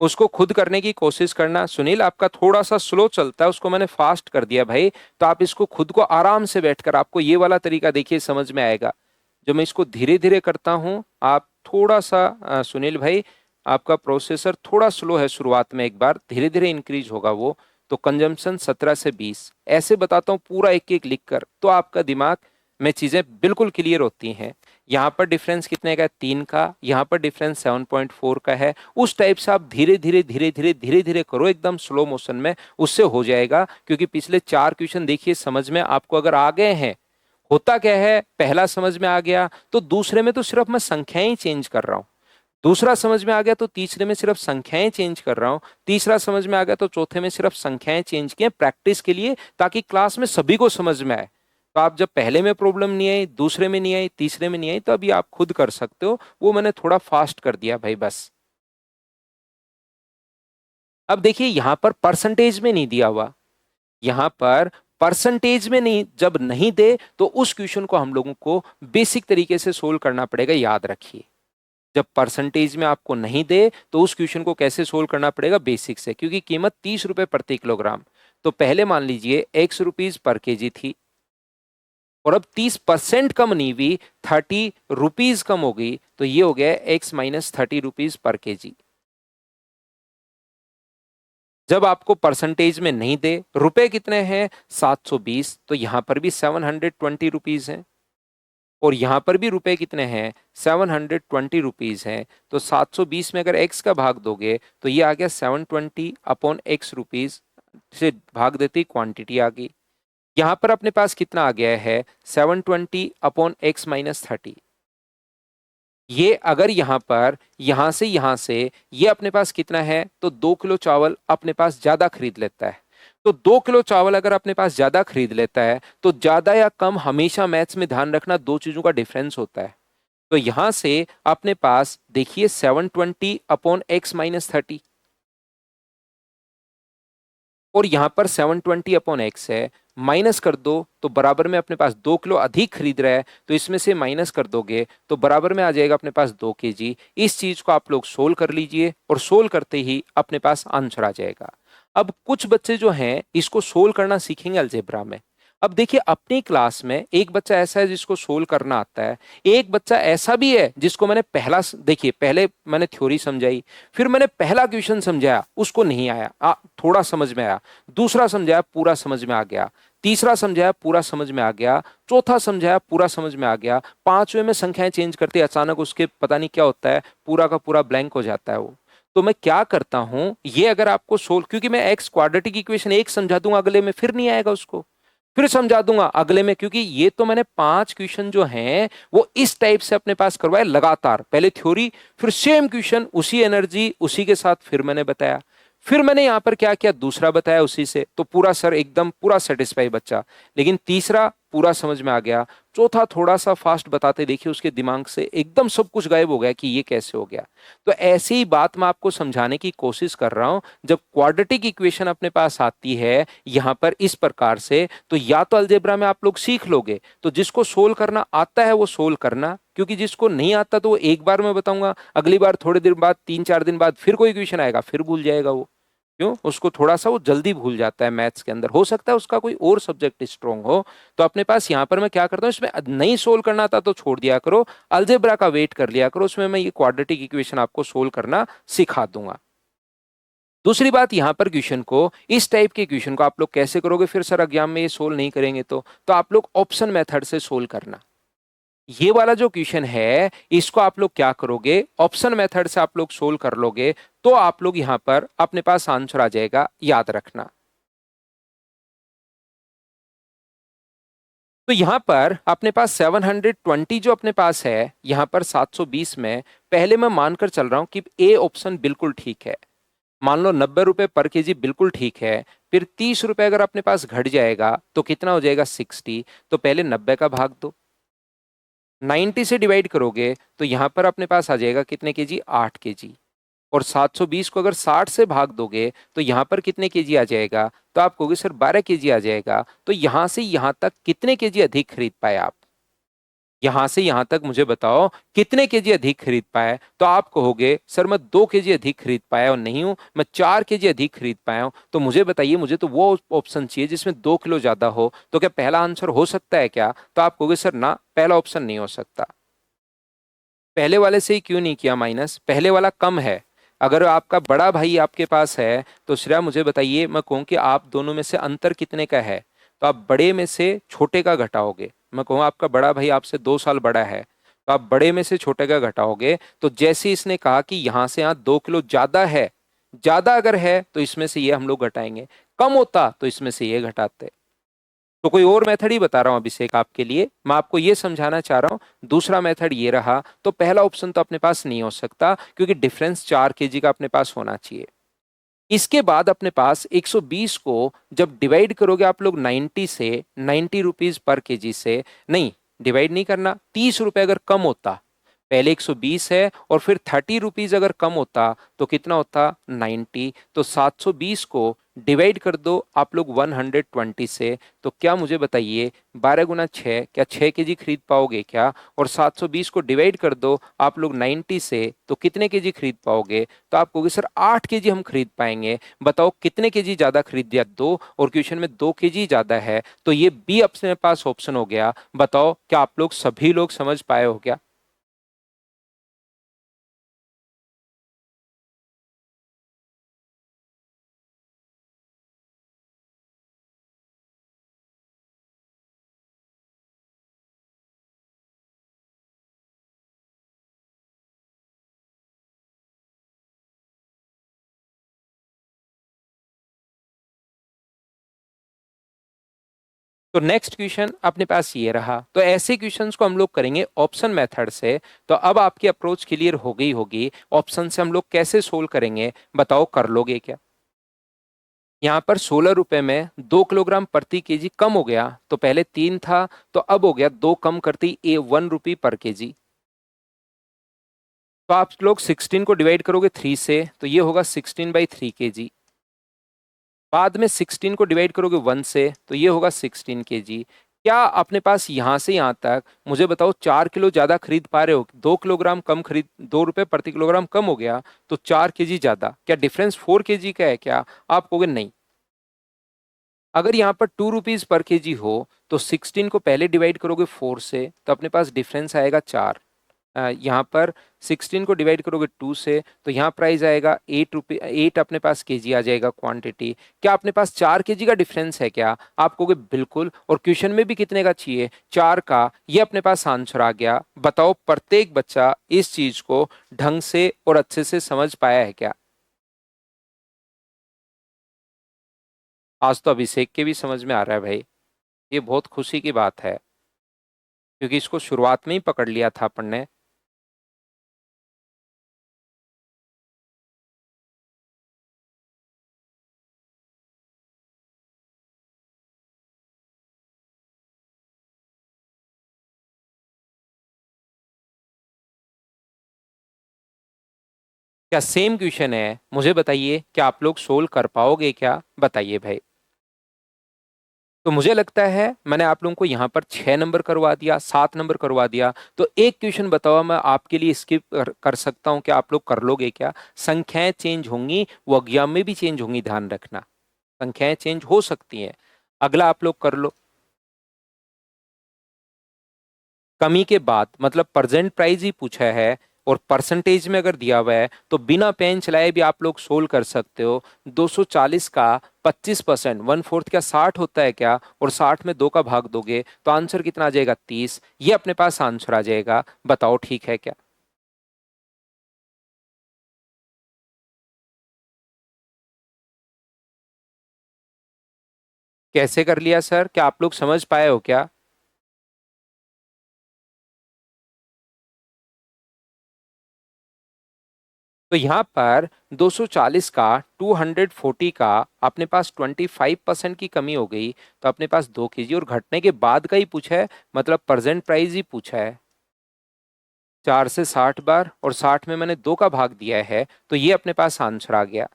उसको खुद करने की कोशिश करना। सुनील आपका थोड़ा सा स्लो चलता है, उसको मैंने फास्ट कर दिया भाई, तो आप इसको खुद को आराम से बैठकर, आपको ये वाला तरीका देखिए समझ में आएगा। जो मैं इसको धीरे धीरे करता हूं, आप थोड़ा सा सुनील भाई आपका प्रोसेसर थोड़ा स्लो है शुरुआत में, एक बार धीरे धीरे इंक्रीज होगा वो। तो कंजम्पशन 17 से 20 ऐसे बताता हूँ पूरा एक एक लिख कर, तो आपका दिमाग में चीजें बिल्कुल क्लियर होती हैं। यहाँ पर डिफरेंस कितने का है, 3 का। यहाँ पर डिफरेंस 7.4 का है। उस टाइप से आप धीरे धीरे धीरे धीरे धीरे धीरे करो, एकदम स्लो मोशन में, उससे हो जाएगा। क्योंकि पिछले 4 क्वेश्चन देखिए समझ में आपको अगर आ गए हैं, होता क्या है, पहला समझ में आ गया तो दूसरे में तो सिर्फ मैं संख्याएं चेंज कर रहा हूं, दूसरा समझ में आ गया तो तीसरे में सिर्फ संख्याएं चेंज कर रहा हूं, तीसरा समझ में आ गया तो चौथे में सिर्फ संख्याएं चेंज किए प्रैक्टिस के लिए, ताकि क्लास में सभी को समझ में आए। तो आप जब पहले में प्रॉब्लम नहीं आई, दूसरे में नहीं आई, तीसरे में नहीं आई, तो अभी आप खुद कर सकते हो। वो मैंने थोड़ा फास्ट कर दिया भाई बस। अब देखिए यहां पर परसेंटेज में नहीं दिया हुआ, यहां पर परसेंटेज में नहीं, जब नहीं दे तो उस क्वेश्चन को हम लोगों को बेसिक तरीके से सोल्व करना पड़ेगा, याद रखिए। जब परसेंटेज में आपको नहीं दे तो उस क्वेश्चन को कैसे सोल्व करना पड़ेगा, बेसिक से। क्योंकि कीमत 30 रुपए प्रति किलोग्राम, तो पहले मान लीजिए एक्स रुपीज पर केजी थी, और अब 30% कम नहीं हुई, 30 रुपीज कम हो गई, तो ये हो गया x minus 30 rupees per KG. जब आपको परसेंटेज में नहीं दे, रुपए कितने हैं 720, तो यहां पर भी 720 रुपीज हैं, और यहां पर भी रुपए कितने हैं 720 रुपीज हैं। तो 720 में अगर एक्स का भाग दोगे तो ये आ गया 720/x रुपीज, से भाग देते ही क्वांटिटी आ गई। यहां पर अपने पास कितना आ गया है 720/x-30। ये अगर यहां से ये अपने पास कितना है, तो 2 किलो चावल अपने पास ज्यादा खरीद लेता है। तो 2 किलो चावल अगर अपने पास ज्यादा खरीद लेता है, तो ज्यादा या कम हमेशा मैथ्स में ध्यान रखना दो चीजों का डिफरेंस होता है। तो यहां से अपने पास देखिए 720/x-30, और यहां पर 720/x है, माइनस कर दो तो बराबर में अपने पास 2 किलो अधिक खरीद रहा है, तो इसमें से माइनस कर दोगे तो बराबर में आ जाएगा अपने पास 2 केजी। इस चीज को आप लोग सोल्व कर लीजिए, और सोल्व करते ही अपने पास आंसर आ जाएगा। अब कुछ बच्चे जो हैं इसको सोल्व करना सीखेंगे अलजेब्रा में। अब देखिए अपनी क्लास में एक बच्चा ऐसा है जिसको सोल्व करना आता है, एक बच्चा ऐसा भी है जिसको मैंने देखिए पहले मैंने थ्योरी समझाई, फिर मैंने पहला क्वेश्चन समझाया, उसको नहीं आया, थोड़ा समझ में आया, दूसरा समझाया, पूरा समझ में आ गया, तीसरा समझाया पूरा समझ में आ गया, चौथा समझाया पूरा समझ में आ गया, पांचवें में संख्याएं चेंज करते अचानक उसके पता नहीं क्या होता है, पूरा का पूरा ब्लैंक हो जाता है वो। तो मैं क्या करता हूं, ये अगर आपको सोल्व, क्योंकि मैं एक्स क्वाड्रेटिक इक्वेशन एक समझा दूंगा, अगले में फिर नहीं आएगा उसको, फिर समझा दूंगा अगले में, क्योंकि ये तो मैंने 5 क्वेश्चन जो हैं वो इस टाइप से अपने पास करवाए लगातार, पहले थ्योरी फिर सेम क्वेश्चन उसी एनर्जी उसी के साथ फिर मैंने बताया, फिर मैंने यहां पर क्या किया दूसरा बताया उसी से, तो पूरा सर एकदम पूरा सेटिस्फाई बच्चा। लेकिन तीसरा पूरा समझ में आ गया, चौथा थोड़ा सा फास्ट बताते देखिए उसके दिमाग से एकदम सब कुछ गायब हो गया कि ये कैसे हो गया। तो ऐसी ही बात मैं आपको समझाने की कोशिश कर रहा हूं, जब क्वाड्रेटिक इक्वेशन अपने पास आती है यहां पर इस प्रकार से, तो या तो अलजेब्रा में आप लोग सीख लोगे, तो जिसको सोल्व करना आता है वो सोल्व करना, क्योंकि जिसको नहीं आता तो वो एक बार मैं बताऊंगा, अगली बार थोड़े दिन बाद 3-4 दिन बाद फिर कोई क्वेश्चन आएगा फिर भूल जाएगा वो, क्यों, उसको थोड़ा सा वो जल्दी भूल जाता है मैथ्स के अंदर, हो सकता है उसका कोई और सब्जेक्ट स्ट्रांग हो। तो अपने पास यहां पर मैं क्या करता हूं, इसमें नहीं सोल्व करना था तो छोड़ दिया करो, अलजेब्रा का वेट कर लिया करो, उसमें मैं ये क्वाड्रेटिक इक्वेशन आपको सोल्व करना सिखा दूंगा। दूसरी बात, यहां पर क्वेश्चन को, इस टाइप के क्वेश्चन को आप लोग कैसे करोगे, फिर सर एग्जाम में ये सोल्व नहीं करेंगे तो आप लोग ऑप्शन मेथड से सोल्व करना। ये वाला जो क्वेश्चन है इसको आप लोग क्या करोगे, ऑप्शन मेथड से आप लोग सोल्व कर लोगे, तो आप लोग यहां पर अपने पास आंसर आ जाएगा, याद रखना। तो यहां पर अपने पास 720 जो अपने पास है, यहां पर 720 में पहले मैं मानकर चल रहा हूं कि ए ऑप्शन बिल्कुल ठीक है, मान लो 90 रुपए पर केजी बिल्कुल ठीक है, फिर 30 रुपए अगर अपने पास घट जाएगा तो कितना हो जाएगा 60, तो पहले 90 का भाग दो, 90 से डिवाइड करोगे तो यहां पर अपने पास आ जाएगा कितने केजी, 8 केजी, और 720 को अगर 60 से भाग दोगे तो यहां पर कितने केजी आ जाएगा, तो आप कहोगे सर 12 केजी आ जाएगा, तो यहां से यहां तक कितने केजी अधिक खरीद पाए आप, यहां से यहां तक मुझे बताओ कितने केजी अधिक खरीद पाए, तो आप कहोगे सर मैं 2 केजी अधिक खरीद पाया और नहीं हूं, मैं 4 केजी अधिक खरीद पाया हूं, तो मुझे बताइए मुझे तो वो ऑप्शन चाहिए जिसमें 2 किलो ज्यादा हो, तो क्या पहला आंसर हो सकता है क्या, तो आप कहोगे सर ना, पहला ऑप्शन नहीं हो सकता। पहले वाले से ही क्यों नहीं किया माइनस, पहले वाला कम है, अगर आपका बड़ा भाई आपके पास है तो श्रेया मुझे बताइए, मैं कहूं कि आप दोनों में से अंतर कितने का है, तो आप बड़े में से छोटे का घटाओगे, मैं कहूँ आपका बड़ा भाई आपसे 2 साल बड़ा है, तो आप बड़े में से छोटे का घटाओगे, तो जैसे इसने कहा कि यहां से यहाँ 2 किलो ज्यादा है, ज्यादा अगर है तो इसमें से ये हम लोग घटाएंगे, कम होता तो इसमें से ये घटाते। तो कोई और मेथड ही बता रहा हूं अभिषेक आपके लिए, मैं आपको ये समझाना चाह रहा हूं, दूसरा मेथड ये रहा, तो पहला ऑप्शन तो अपने पास नहीं हो सकता क्योंकि डिफरेंस 4 केजी का अपने पास होना चाहिए। इसके बाद अपने पास 120 को जब डिवाइड करोगे आप लोग 90 से, 90 रुपीज पर केजी से, नहीं डिवाइड नहीं करना, 30 रुपए अगर कम होता, पहले 120 है और फिर 30 रुपीज अगर कम होता तो कितना होता 90, तो 720 को डिवाइड कर दो आप लोग 120 से, तो क्या मुझे बताइए 12 गुना 6, क्या 6 केजी खरीद पाओगे क्या, और 720 को डिवाइड कर दो आप लोग 90 से, तो कितने केजी खरीद पाओगे, तो आप कहोगे सर 8 केजी हम खरीद पाएंगे, बताओ कितने केजी ज्यादा खरीद दिया, 2, और क्वेश्चन में 2 केजी ज्यादा है, तो ये बी अपने पास ऑप्शन हो गया। बताओ क्या आप लोग सभी लोग समझ पाए हो क्या। तो नेक्स्ट क्वेश्चन अपने पास ये रहा, तो ऐसे क्वेश्चंस को हम लोग करेंगे ऑप्शन मेथड से। तो अब आपकी अप्रोच क्लियर हो गई होगी, ऑप्शन से हम लोग कैसे सोल्व करेंगे, बताओ कर लोगे क्या। यहाँ पर 16 रुपए में 2 किलोग्राम प्रति केजी कम हो गया, तो पहले 3 था तो अब हो गया 2 कम करती ए 1 रुपी पर केजी, तो आप लोग 16 को डिवाइड करोगे 3 से तो ये होगा 16/3 केजी, बाद में 16 को डिवाइड करोगे 1 से तो ये होगा 16 केजी। क्या अपने पास यहां से यहां तक मुझे बताओ 4 किलो ज्यादा खरीद पा रहे हो, 2 किलोग्राम कम खरीद, 2 रुपए प्रति किलोग्राम कम हो गया तो 4 केजी ज्यादा, क्या डिफरेंस 4 केजी का है क्या, आप कहोगे नहीं। अगर यहाँ पर 2 रुपीज पर केजी हो तो 16 को पहले डिवाइड करोगे 4 से तो अपने पास डिफरेंस आएगा 4, यहाँ पर 16 को डिवाइड करोगे 2 से, तो यहाँ प्राइस आएगा 8 रुपये, 8 अपने पास केजी आ जाएगा क्वांटिटी। क्या अपने पास 4 केजी का डिफरेंस है क्या? आप कहोगे बिल्कुल। और क्वेश्चन में भी कितने का चाहिए? 4 का। ये अपने पास आंसर आ गया। बताओ प्रत्येक बच्चा इस चीज को ढंग से और अच्छे से समझ पाया है क्या? आज तो अभिषेक के भी समझ में आ रहा है भाई। ये बहुत खुशी की बात है, क्योंकि इसको शुरुआत में ही पकड़ लिया था अपन ने। क्या सेम क्वेश्चन है? मुझे बताइए, क्या आप लोग सोल्व कर पाओगे क्या? बताइए भाई। तो मुझे लगता है मैंने आप लोगों को यहाँ पर 6 नंबर करवा दिया, 7 नंबर करवा दिया। तो एक क्वेश्चन बताओ, मैं आपके लिए स्किप कर सकता हूँ, क्या आप लोग कर लोगे क्या? संख्याएं चेंज होंगी, वो अज्ञा में भी चेंज होंगी, ध्यान रखना। संख्याएं चेंज हो सकती हैं। अगला आप लोग कर लो। कमी के बाद मतलब प्रेजेंट प्राइस ही पूछा है, और परसेंटेज में अगर दिया हुआ है तो बिना पेन चलाए भी आप लोग सोल्व कर सकते हो। 240 का 25%, 1/4 क्या 60 होता है क्या? और 60 में 2 का भाग दोगे तो आंसर कितना आ जाएगा? 30। ये अपने पास आंसर आ जाएगा। बताओ ठीक है क्या? कैसे कर लिया सर? क्या आप लोग समझ पाए हो क्या? तो यहाँ पर 240 का 240 का अपने पास 25% की कमी हो गई, तो अपने पास 2 केजी, और घटने के बाद का ही पूछा है, मतलब प्रेजेंट प्राइस ही पूछा है। 4 से 60 बार, और 60 में मैंने 2 का भाग दिया है, तो ये अपने पास आंसर आ गया।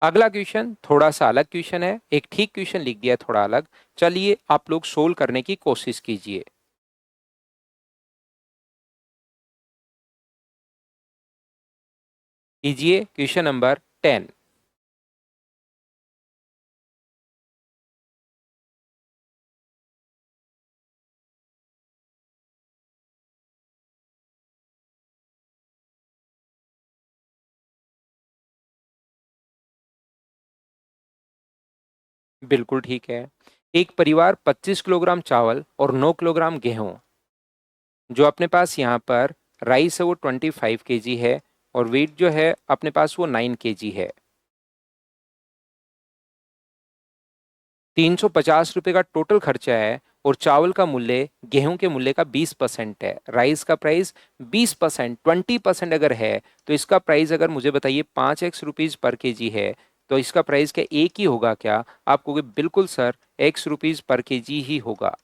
अगला क्वेश्चन थोड़ा सा अलग क्वेश्चन है, एक ठीक क्वेश्चन लिख दिया है, थोड़ा अलग। चलिए आप लोग सोल्व करने की कोशिश कीजिए। कीजिए क्वेश्चन नंबर 10। बिल्कुल ठीक है। एक परिवार 25 किलोग्राम चावल और 9 किलोग्राम गेहूं, जो अपने पास यहाँ पर राइस है वो 25 केजी है, और वेट जो है अपने पास वो 9 केजी है। 350 रुपये का टोटल खर्चा है, और चावल का मूल्य गेहूं के मूल्य का 20% है। राइस का प्राइस 20%, 20% अगर है, तो इसका प्राइस अगर मुझे बताइए 5 x रुपीज पर केजी है, तो इसका प्राइस क्या एक ही होगा क्या? आप कहोगे बिल्कुल sir, x rupees per kg ही होगा।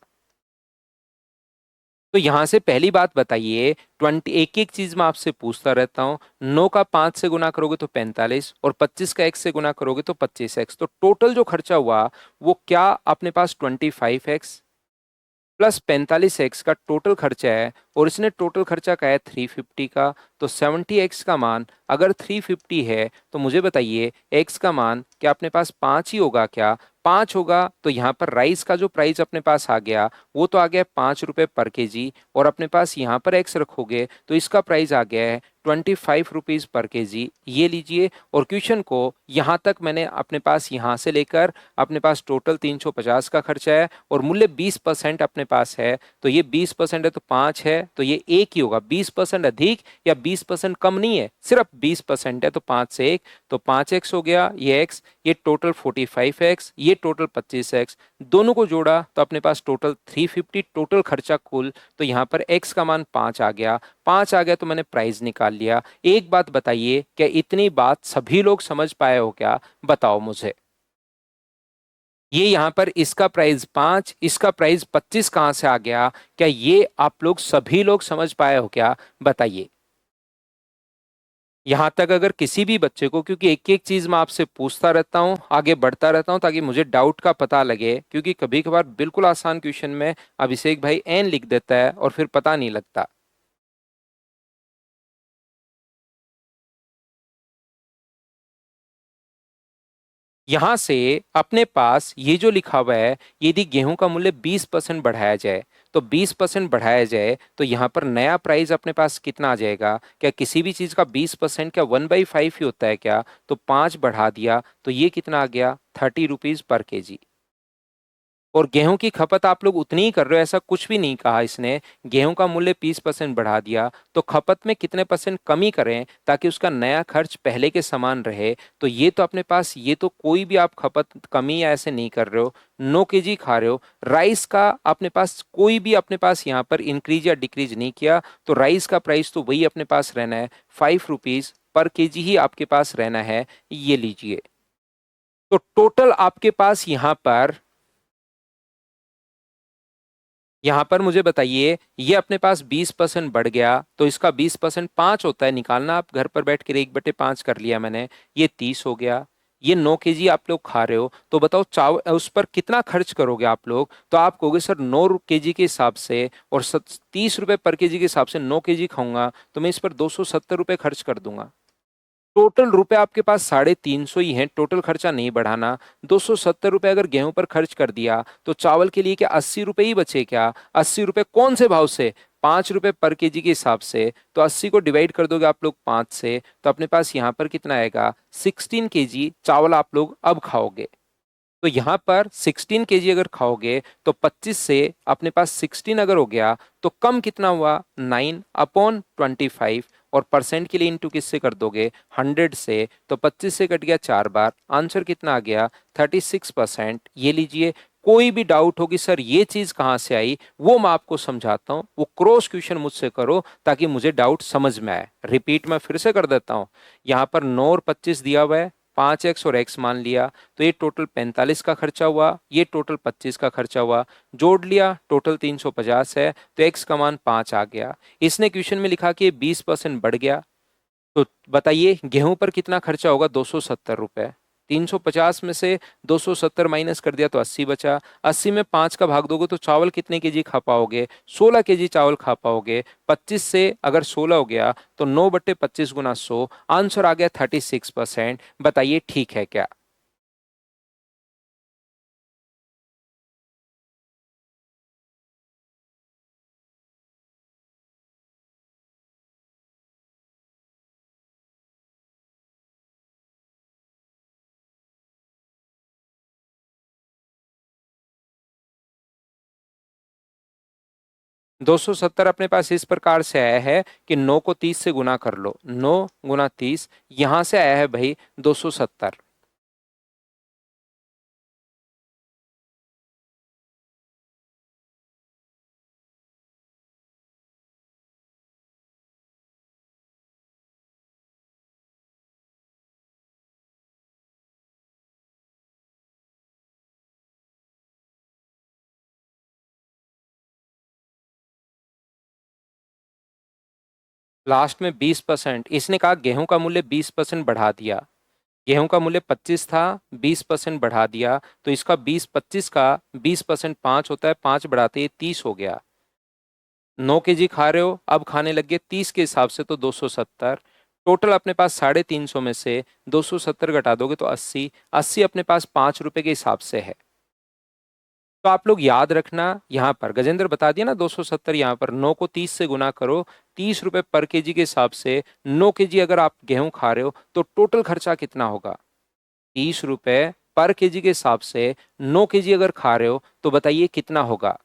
तो यहां से पहली बात बताइए, 20, एक एक चीज मैं आपसे पूछता रहता हूं। 9 का 5 से गुना करोगे तो 45, और 25 का x से गुना करोगे तो 25x। तो टोटल जो खर्चा हुआ वो क्या अपने पास 25x प्लस 45x का टोटल खर्चा है, और इसने टोटल खर्चा का है 350 का। तो 70x का मान अगर 350 है, तो मुझे बताइए x का मान क्या अपने पास 5 ही होगा क्या? 5 होगा, तो यहाँ पर राइस का जो प्राइस अपने पास आ गया वो तो आ गया 5 रुपये पर केजी, और अपने पास यहाँ पर x रखोगे तो इसका प्राइस आ गया है 25 रुपीज पर केजी। ये लीजिए। और क्वेश्चन को यहाँ तक मैंने अपने पास यहाँ से लेकर अपने पास टोटल 350 का खर्चा है, और मूल्य 20% अपने पास है। तो ये 20% है तो 5 है, तो ये एक ही होगा। 20% अधिक या 20% कम नहीं है, सिर्फ 20% है, तो 5 से 1, तो 5x हो गया ये x। ये टोटल 45x, ये टोटल 25x। दोनों को जोड़ा तो अपने पास टोटल 350 टोटल खर्चा कुल। तो यहाँ पर x का मान 5 आ गया। 5 आ गया तो मैंने प्राइस निकाल लिया। एक बात बताइए, क्या इतनी बात सभी लोग समझ पाए हो क्या? बताओ मुझे। ये यहाँ पर इसका प्राइस 5, इसका प्राइस 25 कहाँ से आ गया? क्या ये आप लोग सभी लोग समझ पाए हो क्या? बताइए। यहां तक अगर किसी भी बच्चे को, क्योंकि एक एक चीज मैं आपसे पूछता रहता हूँ, आगे बढ़ता रहता हूँ, ताकि मुझे डाउट का पता लगे, क्योंकि कभी कभार बिल्कुल आसान क्वेश्चन में अभिषेक भाई एन लिख देता है और फिर पता नहीं लगता। यहां से अपने पास ये जो लिखा हुआ है, यदि गेहूं का मूल्य 20% बढ़ाया जाए, तो 20% बढ़ाया जाए तो यहाँ पर नया प्राइस अपने पास कितना आ जाएगा? क्या किसी भी चीज का 20% क्या 1/5 ही होता है क्या? तो 5 बढ़ा दिया तो ये कितना आ गया? 30 रुपीज पर केजी। और गेहूं की खपत आप लोग उतनी ही कर रहे हो, ऐसा कुछ भी नहीं कहा इसने। गेहूं का मूल्य 20% बढ़ा दिया तो खपत में कितने परसेंट कमी करें ताकि उसका नया खर्च पहले के समान रहे? तो ये तो अपने पास, ये तो कोई भी आप खपत कमी या ऐसे नहीं कर रहे हो, 9 केजी खा रहे हो। राइस का अपने पास कोई भी अपने पास यहाँ पर इंक्रीज या डिक्रीज नहीं किया, तो राइस का प्राइस तो वही अपने पास रहना है, 5 रुपीज पर केजी ही आपके पास रहना है। ये लीजिए, तो टोटल आपके पास यहाँ पर मुझे बताइए, ये अपने पास 20% बढ़ गया तो इसका 20% 5 होता है, निकालना आप घर पर बैठ कर, 1/5 कर लिया मैंने, ये 30 हो गया। ये 9 केजी आप लोग खा रहे हो, तो बताओ चावल उस पर कितना खर्च करोगे आप लोग? तो आप कहोगे सर 9 केजी के हिसाब से और 30 रुपए पर केजी के हिसाब से 9 केजी खाऊंगा तो मैं इस पर 270 रुपए खर्च कर दूंगा। टोटल रुपए आपके पास 350 ही हैं, टोटल खर्चा नहीं बढ़ाना। 270 रुपए अगर गेहूं पर खर्च कर दिया तो चावल के लिए क्या 80 रुपए ही बचे क्या? 80 रुपए कौन से भाव से? 5 रुपए पर केजी के हिसाब से। तो 80 को डिवाइड कर दोगे आप लोग 5 से, तो अपने पास यहाँ पर कितना आएगा? 16 केजी चावल आप लोग अब खाओगे। तो यहां पर 16 केजी अगर खाओगे तो 25 से अपने पास 16 अगर हो गया तो कम कितना हुआ? 9/25। और परसेंट के लिए इंटू किससे कर दोगे? 100 से। तो 25 से कट गया 4 बार, आंसर कितना आ गया? 36%। ये लीजिए। कोई भी डाउट होगी सर ये चीज कहाँ से आई, वो मैं आपको समझाता हूँ, वो क्रॉस क्वेश्चन मुझसे करो ताकि मुझे डाउट समझ में आए। रिपीट मैं फिर से कर देता हूँ। यहाँ पर 9 और 25 दिया हुआ है, 5x और x मान लिया, तो ये टोटल 45 का खर्चा हुआ, ये टोटल 25 का खर्चा हुआ, जोड़ लिया टोटल 350 है, तो x का मान 5 आ गया। इसने क्वेश्चन में लिखा कि 20% बढ़ गया, तो बताइए गेहूं पर कितना खर्चा होगा? 270 रुपए। 350 में से 270 माइनस कर दिया तो 80 बचा। 80 में 5 का भाग दोगे तो चावल कितने केजी खा पाओगे? 16 केजी चावल खा पाओगे। 25 से अगर 16 हो गया तो 9/25 गुना 100, आंसर आ गया 36%। बताइए ठीक है क्या? 270 अपने पास इस प्रकार से आया है कि 9 को 30 से गुना कर लो, 9 गुना 30, यहां से आया है भाई 270। लास्ट में 20%, इसने कहा गेहूं का मूल्य 20% बढ़ा दिया। गेहूं का मूल्य 25 था, 20% बढ़ा दिया, तो इसका 25 का 20% 5 होता है, 5 बढ़ाते ही 30 हो गया। 9 केजी खा रहे हो, अब खाने लग गए 30 के हिसाब से तो 270। टोटल अपने पास 350 में से 270 घटा दोगे तो 80। 80 अपने पास 5 रुपए के हिसाब से है। तो आप लोग याद रखना, यहाँ पर गजेंद्र बता दिया ना 270, यहाँ पर 9 को 30 से गुना करो, 30 रुपए पर केजी के हिसाब से 9 केजी अगर आप गेहूं खा रहे हो तो टोटल खर्चा कितना होगा? 30 रुपए पर केजी के हिसाब से 9 केजी अगर खा रहे हो तो बताइए कितना होगा?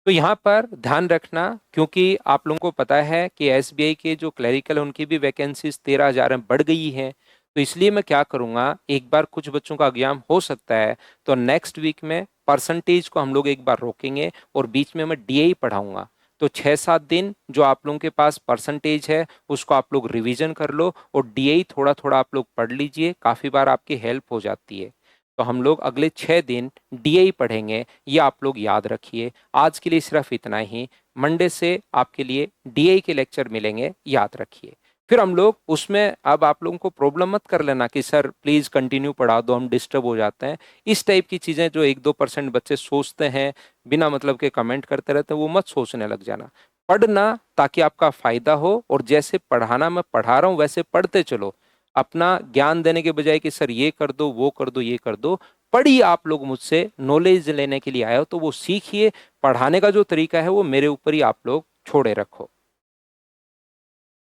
तो यहाँ पर ध्यान रखना, क्योंकि आप लोगों को पता है कि एसबीआई के जो क्लरिकल है उनकी भी वैकेंसीज 13,000 में बढ़ गई है। तो इसलिए मैं क्या करूँगा, एक बार कुछ बच्चों का एग्जाम हो सकता है तो नेक्स्ट वीक में परसेंटेज को हम लोग एक बार रोकेंगे और बीच में मैं डीए पढ़ाऊंगा। तो 6-7 दिन जो आप लोगों के पास परसेंटेज है उसको आप लोग रिवीजन कर लो और डीए थोड़ा थोड़ा आप लोग पढ़ लीजिए, काफ़ी बार आपकी हेल्प हो जाती है। तो हम लोग अगले 6 दिन डीए पढ़ेंगे, ये आप लोग याद रखिए। आज के लिए सिर्फ इतना ही। मंडे से आपके लिए डीए के लेक्चर मिलेंगे, याद रखिए। फिर हम लोग उसमें, अब आप लोगों को प्रॉब्लम मत कर लेना कि सर प्लीज कंटिन्यू पढ़ा दो, हम डिस्टर्ब हो जाते हैं। इस टाइप की चीजें जो 1-2% बच्चे सोचते हैं, बिना मतलब के कमेंट करते रहते हैं, वो मत सोचने लग जाना। पढ़ना ताकि आपका फायदा हो, और जैसे पढ़ाना मैं पढ़ा रहा हूं वैसे पढ़ते चलो। अपना ज्ञान देने के बजाय कि सर ये कर दो, वो कर दो, ये कर दो, पढ़िए। आप लोग मुझसे नॉलेज लेने के लिए आए हो तो वो सीखिए। पढ़ाने का जो तरीका है वो मेरे ऊपर ही आप लोग छोड़े रखो।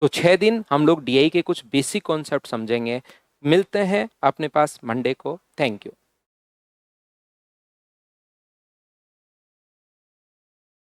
तो 6 दिन हम लोग डीआई के कुछ बेसिक कॉन्सेप्ट समझेंगे। मिलते हैं अपने पास मंडे को। Thank you.